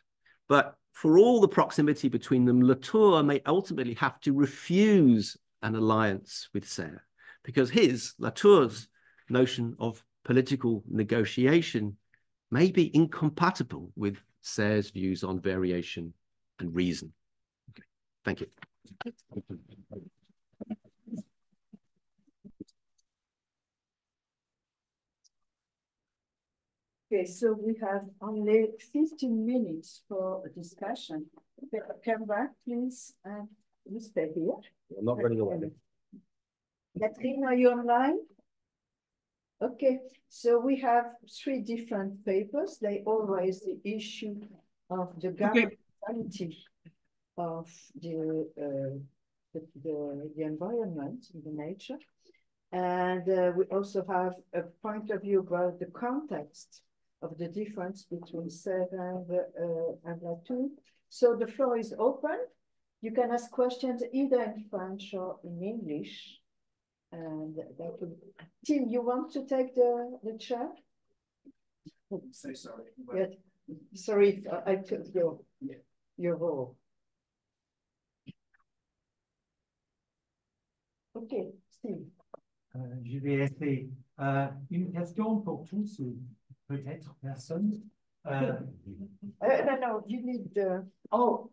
But for all the proximity between them, Latour may ultimately have to refuse an alliance with Serre, because Latour's notion of political negotiation may be incompatible with Serre's views on variation and reason. Okay. Thank you. Okay, so we have only 15 minutes for a discussion. Come back, please, and you stay here. I'm not running away. Catherine, are you online? Okay, so we have 3 different papers. They all raise the issue of the governability of the environment, the nature. And we also have a point of view about the context of the difference between Serre and Latour. So the floor is open. You can ask questions either in French or in English. And that would... Tim, you want to take the chair? So sorry. Yeah. Sorry, I took your role. Okay, Steve. Je vais essayer. Une question pour tous ou peut-être personne. No, you need the... Oh,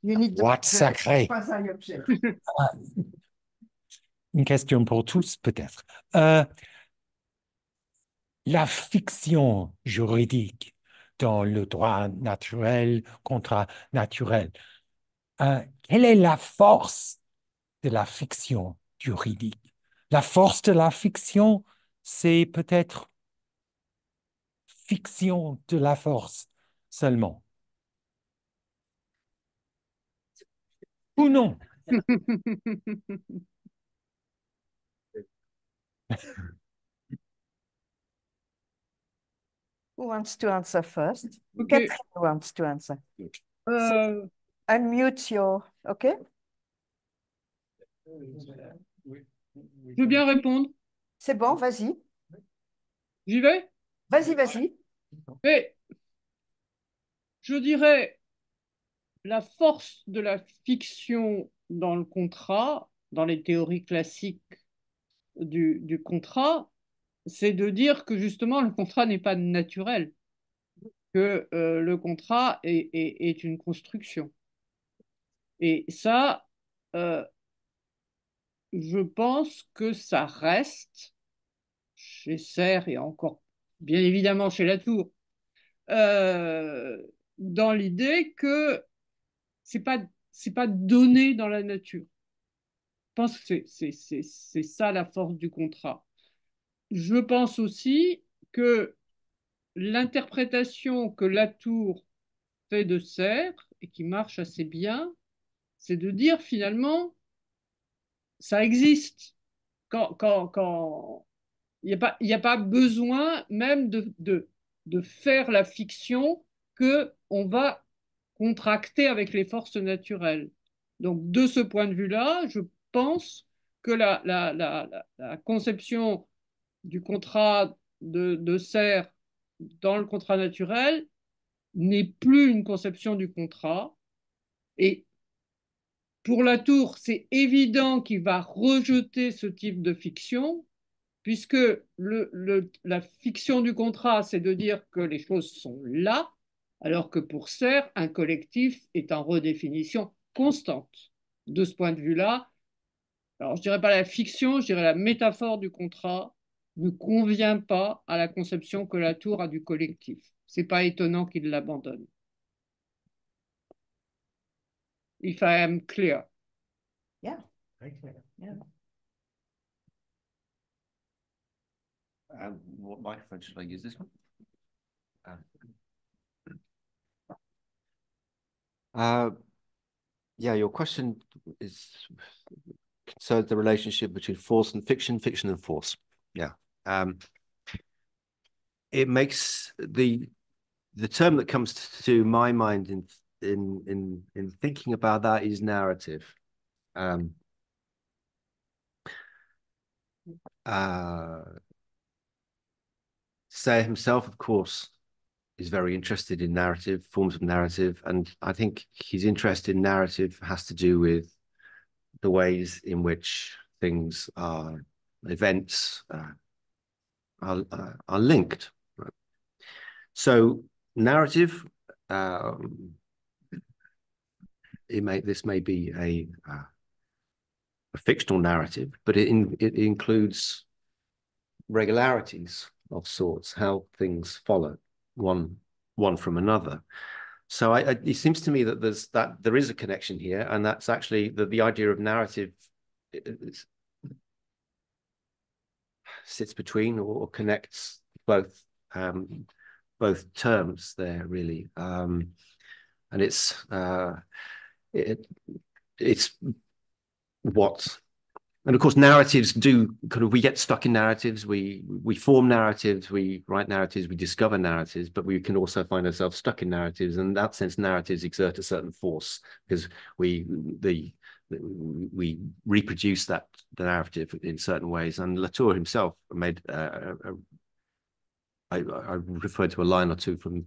You need the... What sacré. Pas un objet. Une question pour tous, peut-être. La fiction juridique dans le droit naturel, contrat naturel, quelle est la force de la fiction juridique? La force de la fiction, c'est peut-être fiction de la force seulement. Ou non? Who wants to answer first? Okay. Catherine wants to answer. Euh, Unmute your... Okay? je veux bien répondre. C'est bon, vas-y. J'y vais? Vas-y, vas-y. Mais je dirais la force de la fiction dans le contrat, dans les théories classiques du contrat, c'est de dire que justement le contrat n'est pas naturel, que le contrat est une construction. Et ça, je pense que ça reste chez Serre et encore bien évidemment chez Latour, dans l'idée que c'est pas donné dans la nature. Je pense que c'est ça la force du contrat. Je pense aussi que l'interprétation que Latour fait de Serre et qui marche assez bien, c'est de dire finalement ça existe. Quand il n'y a pas besoin même de faire la fiction qu'on va contracter avec les forces naturelles. Donc, de ce point de vue-là, je pense que la conception du contrat de Serre dans le contrat naturel n'est plus une conception du contrat. Et pour Latour, c'est évident qu'il va rejeter ce type de fiction, puisque la fiction du contrat, c'est de dire que les choses sont là, alors que pour Serre, un collectif est en redéfinition constante. De ce point de vue-là, alors je ne dirais pas la fiction, je dirais la métaphore du contrat ne convient pas à la conception que Latour a du collectif. Ce n'est pas étonnant qu'il l'abandonne. If I am clear. Yeah. very clear. Yeah. What microphone should I use? This one? Yeah, your question concerns the relationship between force and fiction and force. Yeah. It makes the term that comes to my mind in thinking about that is narrative. Serre himself, of course, is very interested in narrative, forms of narrative, and I think his interest in narrative has to do with the ways in which things are, events are linked. Right? So narrative, this may be a fictional narrative, but it includes regularities of sorts, how things follow one from another. So it seems to me that there is a connection here, and that's actually the idea of narrative sits between or connects both terms there, really. And it's what, and of course narratives do kind of, we get stuck in narratives, we form narratives, we write narratives, we discover narratives, but we can also find ourselves stuck in narratives, and in that sense narratives exert a certain force because we reproduce the narrative in certain ways. And Latour himself made I referred to a line or two from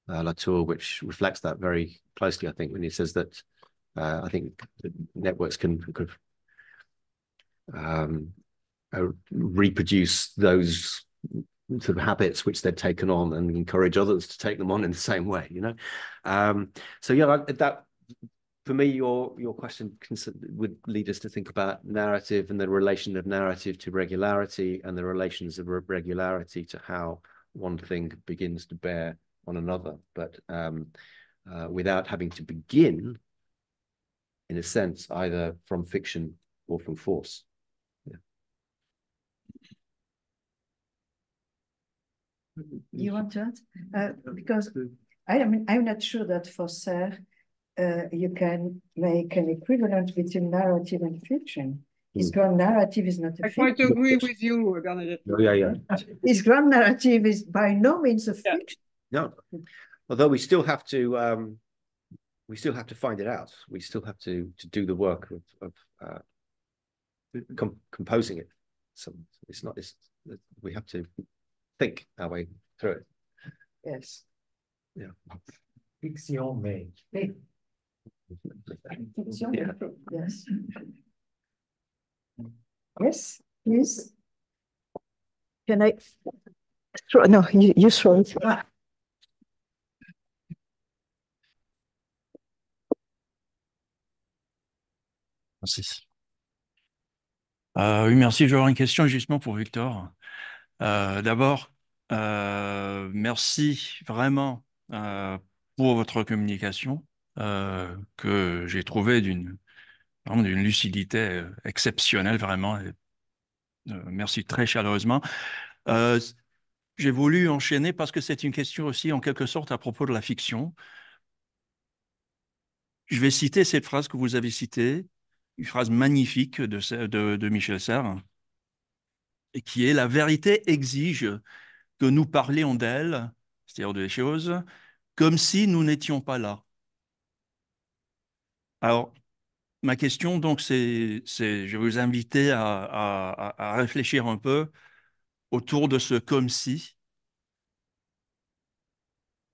Latour which reflects that very closely, I think, when he says that I think networks can reproduce those sort of habits which they've taken on and encourage others to take them on in the same way, you know. So yeah, that for me, your question would lead us to think about narrative and the relation of narrative to regularity and the relations of regularity to how one thing begins to bear on another, but without having to begin, in a sense, either from fiction or from force. Yeah. You want to add? Because I'm not sure that for Serre, you can make an equivalent between narrative and fiction. His grand narrative is not a I quite fiction. agree with you, Bernadette. Yeah. His grand narrative is by no means a fiction. No, although we still have to find it out. We still have to do the work of composing it. So we have to think our way through it. Yes. Yeah. Fiction, mais Fiction. Yeah. Yes. Yes, please. Can I? No, you throw it. Merci. Oui, merci. J'aurais une question justement pour Victor. D'abord, merci vraiment pour votre communication que j'ai trouvée d'une lucidité exceptionnelle, vraiment. Et, merci très chaleureusement. J'ai voulu enchaîner parce que c'est une question aussi en quelque sorte à propos de la fiction. Je vais citer cette phrase que vous avez citée, une phrase magnifique de Michel Serres, et qui est « La vérité exige que nous parlions d'elle, c'est-à-dire des choses, comme si nous n'étions pas là. » Alors, ma question, donc, je vais vous inviter à réfléchir un peu autour de ce « comme si »,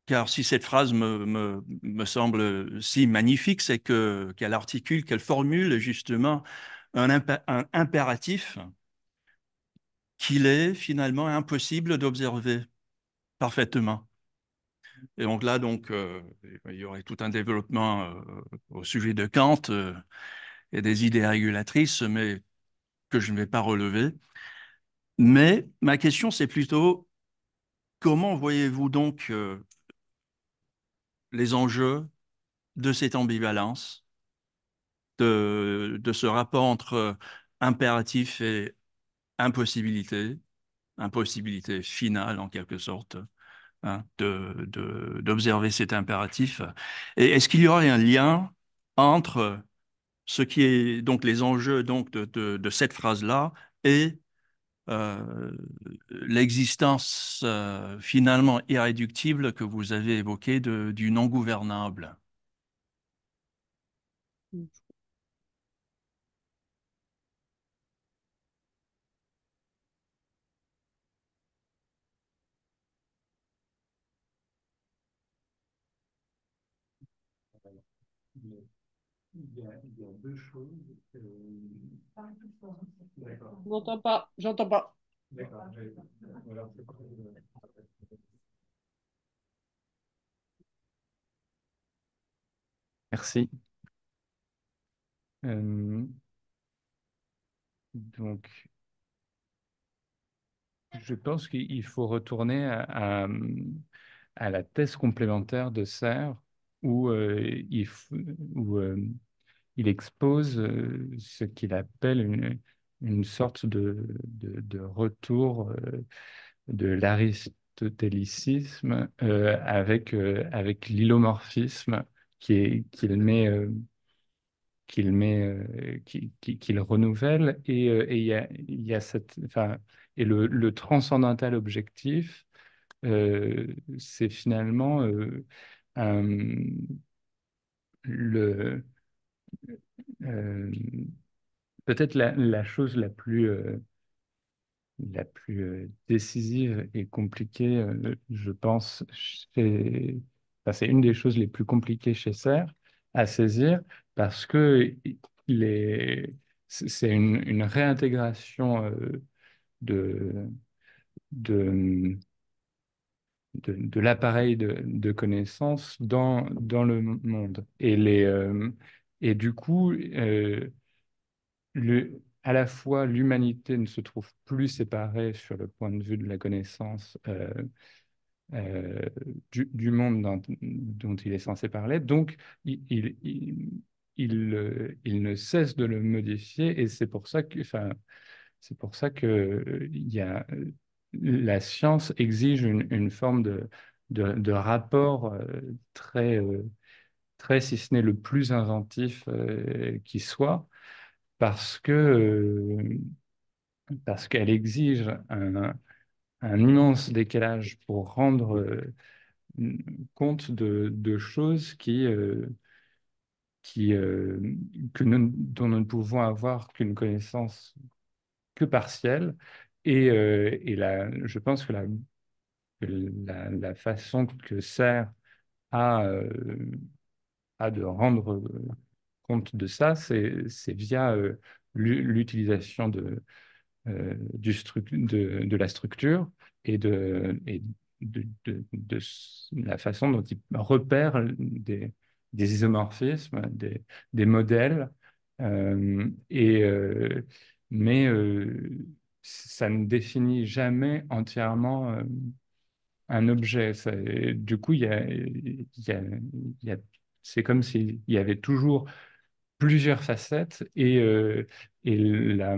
car si cette phrase me semble si magnifique, c'est qu'elle articule, qu'elle formule justement un impératif qu'il est finalement impossible d'observer parfaitement. Et donc là, il y aurait tout un développement au sujet de Kant et des idées régulatrices, mais que je ne vais pas relever. Mais ma question, c'est plutôt, comment voyez-vous donc les enjeux de cette ambivalence, de ce rapport entre impératif et impossibilité, impossibilité finale en quelque sorte, hein, d'observer cet impératif. Et est-ce qu'il y aurait un lien entre ce qui est donc les enjeux donc de cette phrase-là et l'existence finalement irréductible que vous avez évoquée du non gouvernable? il y a deux choses. D'accord. J'entends pas, j'entends pas. D'accord. Voilà. Merci. Donc, Je pense qu'il faut retourner à la thèse complémentaire de Serre où, où il expose ce qu'il appelle une sorte de retour de l'aristotélicisme avec l'hylomorphisme qu'il renouvelle et il y a enfin, et le transcendantal objectif, c'est finalement un- le, euh, peut-être la chose la plus décisive et compliquée, je pense, enfin, c'est une des choses les plus compliquées chez Serre à saisir parce que c'est une réintégration de, de, de l'appareil de connaissances dans le monde. Et du coup, à la fois, l'humanité ne se trouve plus séparée sur le point de vue de la connaissance euh, du monde dont il est censé parler, donc il ne cesse de le modifier et c'est pour ça que, enfin, c'est pour ça que la science exige une forme de rapport très, si ce n'est le plus inventif qui soit, parce que parce qu'elle exige un immense décalage pour rendre compte de choses qui, dont nous ne pouvons avoir qu'une connaissance que partielle. Je pense que la façon que Serre a, a de rendre compte de ça, c'est via l'utilisation de la structure et la façon dont il repère des isomorphismes, des modèles, et, mais ça ne définit jamais entièrement un objet. Du coup, il y a- c'est comme s'il y avait toujours plusieurs facettes et la,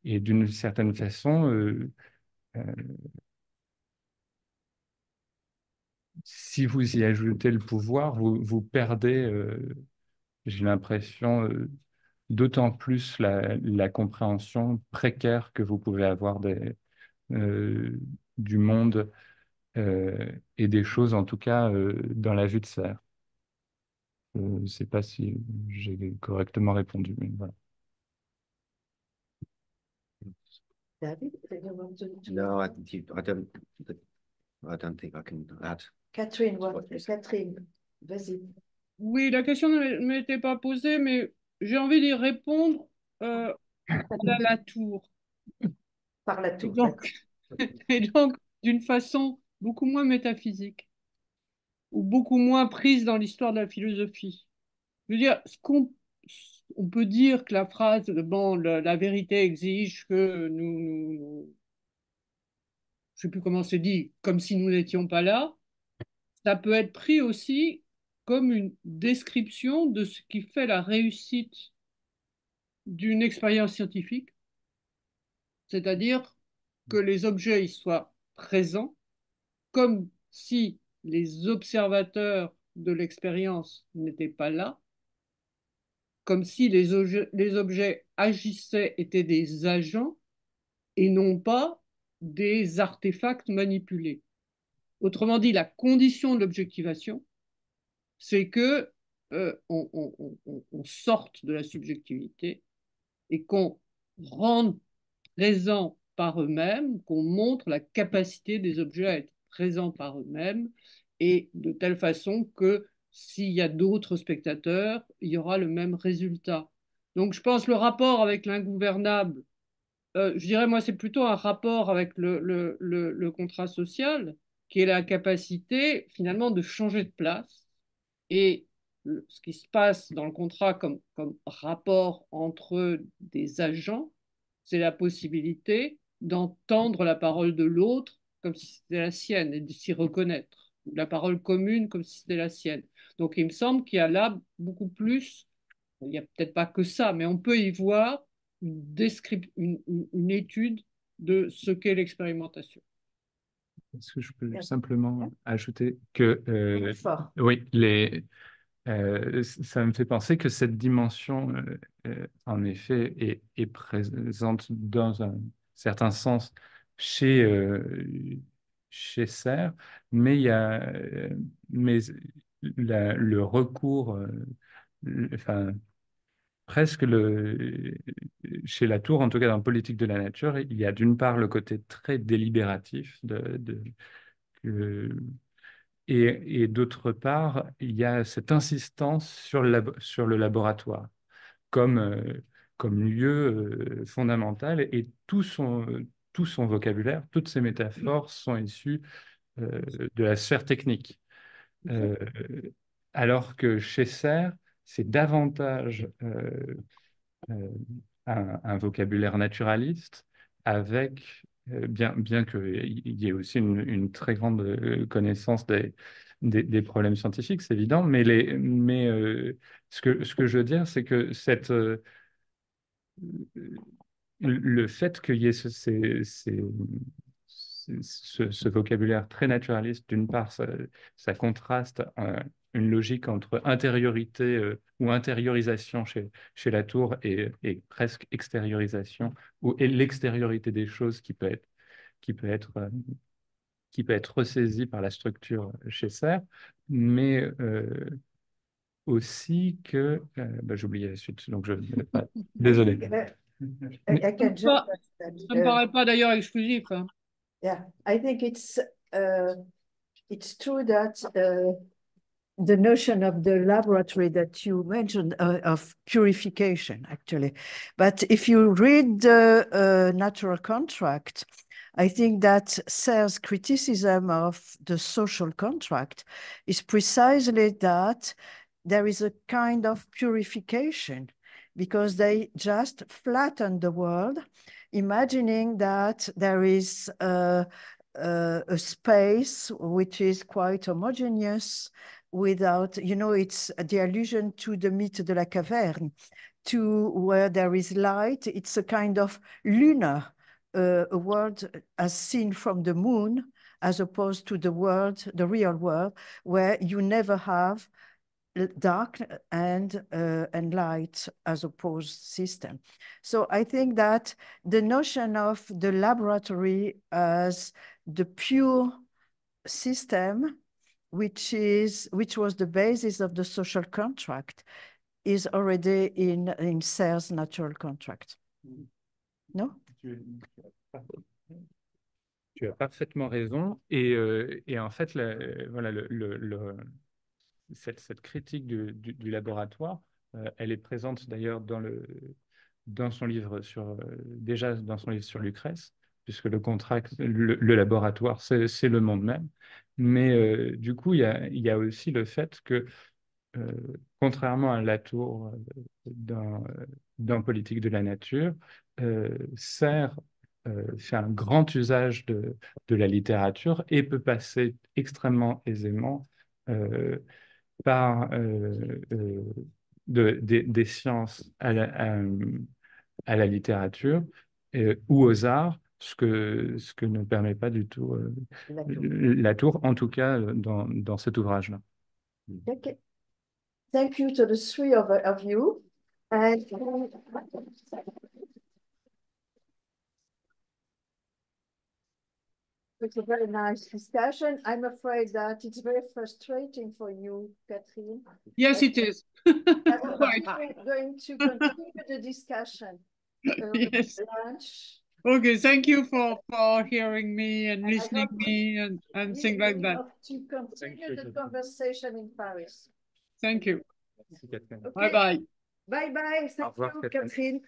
et d'une certaine façon, euh, si vous y ajoutez le pouvoir, vous perdez, j'ai l'impression, d'autant plus la compréhension précaire que vous pouvez avoir euh, du monde et des choses, en tout cas, dans la vue de Serre. Je ne sais pas si j'ai correctement répondu, mais voilà. David, you want to- No, I don't think I can add. Catherine, What is- Catherine, vas-y. Oui, la question ne m'était pas posée, mais j'ai envie d'y répondre à la tour. Par la Et tour. donc, et donc, d'une façon beaucoup moins métaphysique ou beaucoup moins prise dans l'histoire de la philosophie. Je veux dire, on peut dire que la phrase bon, la vérité exige que je ne sais plus comment c'est dit, comme si nous n'étions pas là, ça peut être pris aussi comme une description de ce qui fait la réussite d'une expérience scientifique, c'est-à-dire que les objets y soient présents, comme si les observateurs de l'expérience n'étaient pas là, comme si les objets agissaient, étaient des agents et non pas des artefacts manipulés. Autrement dit, la condition de l'objectivation, c'est que on sorte de la subjectivité et qu'on rende présents par eux-mêmes, qu'on montre la capacité des objets à être présents par eux-mêmes, et de telle façon que s'il y a d'autres spectateurs, il y aura le même résultat. Donc je pense le rapport avec l'ingouvernable, je dirais moi c'est plutôt un rapport avec le contrat social, qui est la capacité finalement de changer de place. Et ce qui se passe dans le contrat comme rapport entre des agents, c'est la possibilité d'entendre la parole de l'autre comme si c'était la sienne et de s'y reconnaître, la parole commune comme si c'était la sienne. Donc il me semble qu'il y a là beaucoup plus, il n'y a peut-être pas que ça, mais on peut y voir une étude de ce qu'est l'expérimentation. Est-ce que je peux simplement ajouter que Fort. oui, ça me fait penser que cette dimension, en effet, est présente dans un certain sens chez Serre, mais il y a, mais le recours, enfin, presque chez Latour, en tout cas dans Politique de la nature, il y a d'une part le côté très délibératif que- et d'autre part, il y a cette insistance sur le laboratoire comme, comme lieu fondamental et tout son vocabulaire, toutes ses métaphores sont issues de la sphère technique. Euh, alors que chez Serre, c'est davantage euh, un vocabulaire naturaliste avec, bien qu'il y ait aussi une très grande connaissance des problèmes scientifiques, c'est évident, mais ce que je veux dire, c'est que le fait qu'il y ait ce vocabulaire très naturaliste, d'une part, ça contraste une logique entre intériorité ou intériorisation chez Latour et presque extériorisation et l'extériorité des choses qui peut être, euh, qui peut être ressaisie par la structure chez Serre, mais aussi que... j'ai oublié la suite, donc désolé. I can jump Ça at ne me that. paraît pas d'ailleurs exclusif. Hein. Yeah, I think it's true that the notion of the laboratory that you mentioned of purification, actually. But if you read the natural contract, I think that Serre's criticism of the social contract is precisely that there is a kind of purification because they just flatten the world, imagining that there is a space which is quite homogeneous without, it's the allusion to the myth de la caverne, to where there is light. It's a kind of lunar, a world as seen from the moon, as opposed to the world, the real world, where you never have dark and light as opposed system. So I think that the notion of the laboratory as the pure system, which was the basis of the social contract, is already in Serre's natural contract. No? Tu as parfaitement raison. Et en fait, voilà, cette critique du laboratoire, elle est présente d'ailleurs dans son livre déjà dans son livre sur Lucrèce, puisque le laboratoire, c'est le monde même. Mais du coup, il y a aussi le fait que, contrairement à Latour dans Politique de la nature, Serre fait un grand usage de la littérature et peut passer extrêmement aisément par des sciences à la littérature ou aux arts, ce que ne permet pas du tout Latour, en tout cas dans cet ouvrage-là. Okay. Thank you to the three of you. And it's a very nice discussion. I'm afraid that it's very frustrating for you, Catherine. Yes, it is. We're going to continue the discussion. Yes. Lunch. Okay, thank you for hearing me and listening me and things like that. To continue the conversation in Paris. Thank you. Okay. Bye-bye. Bye-bye. Thank you, Catherine.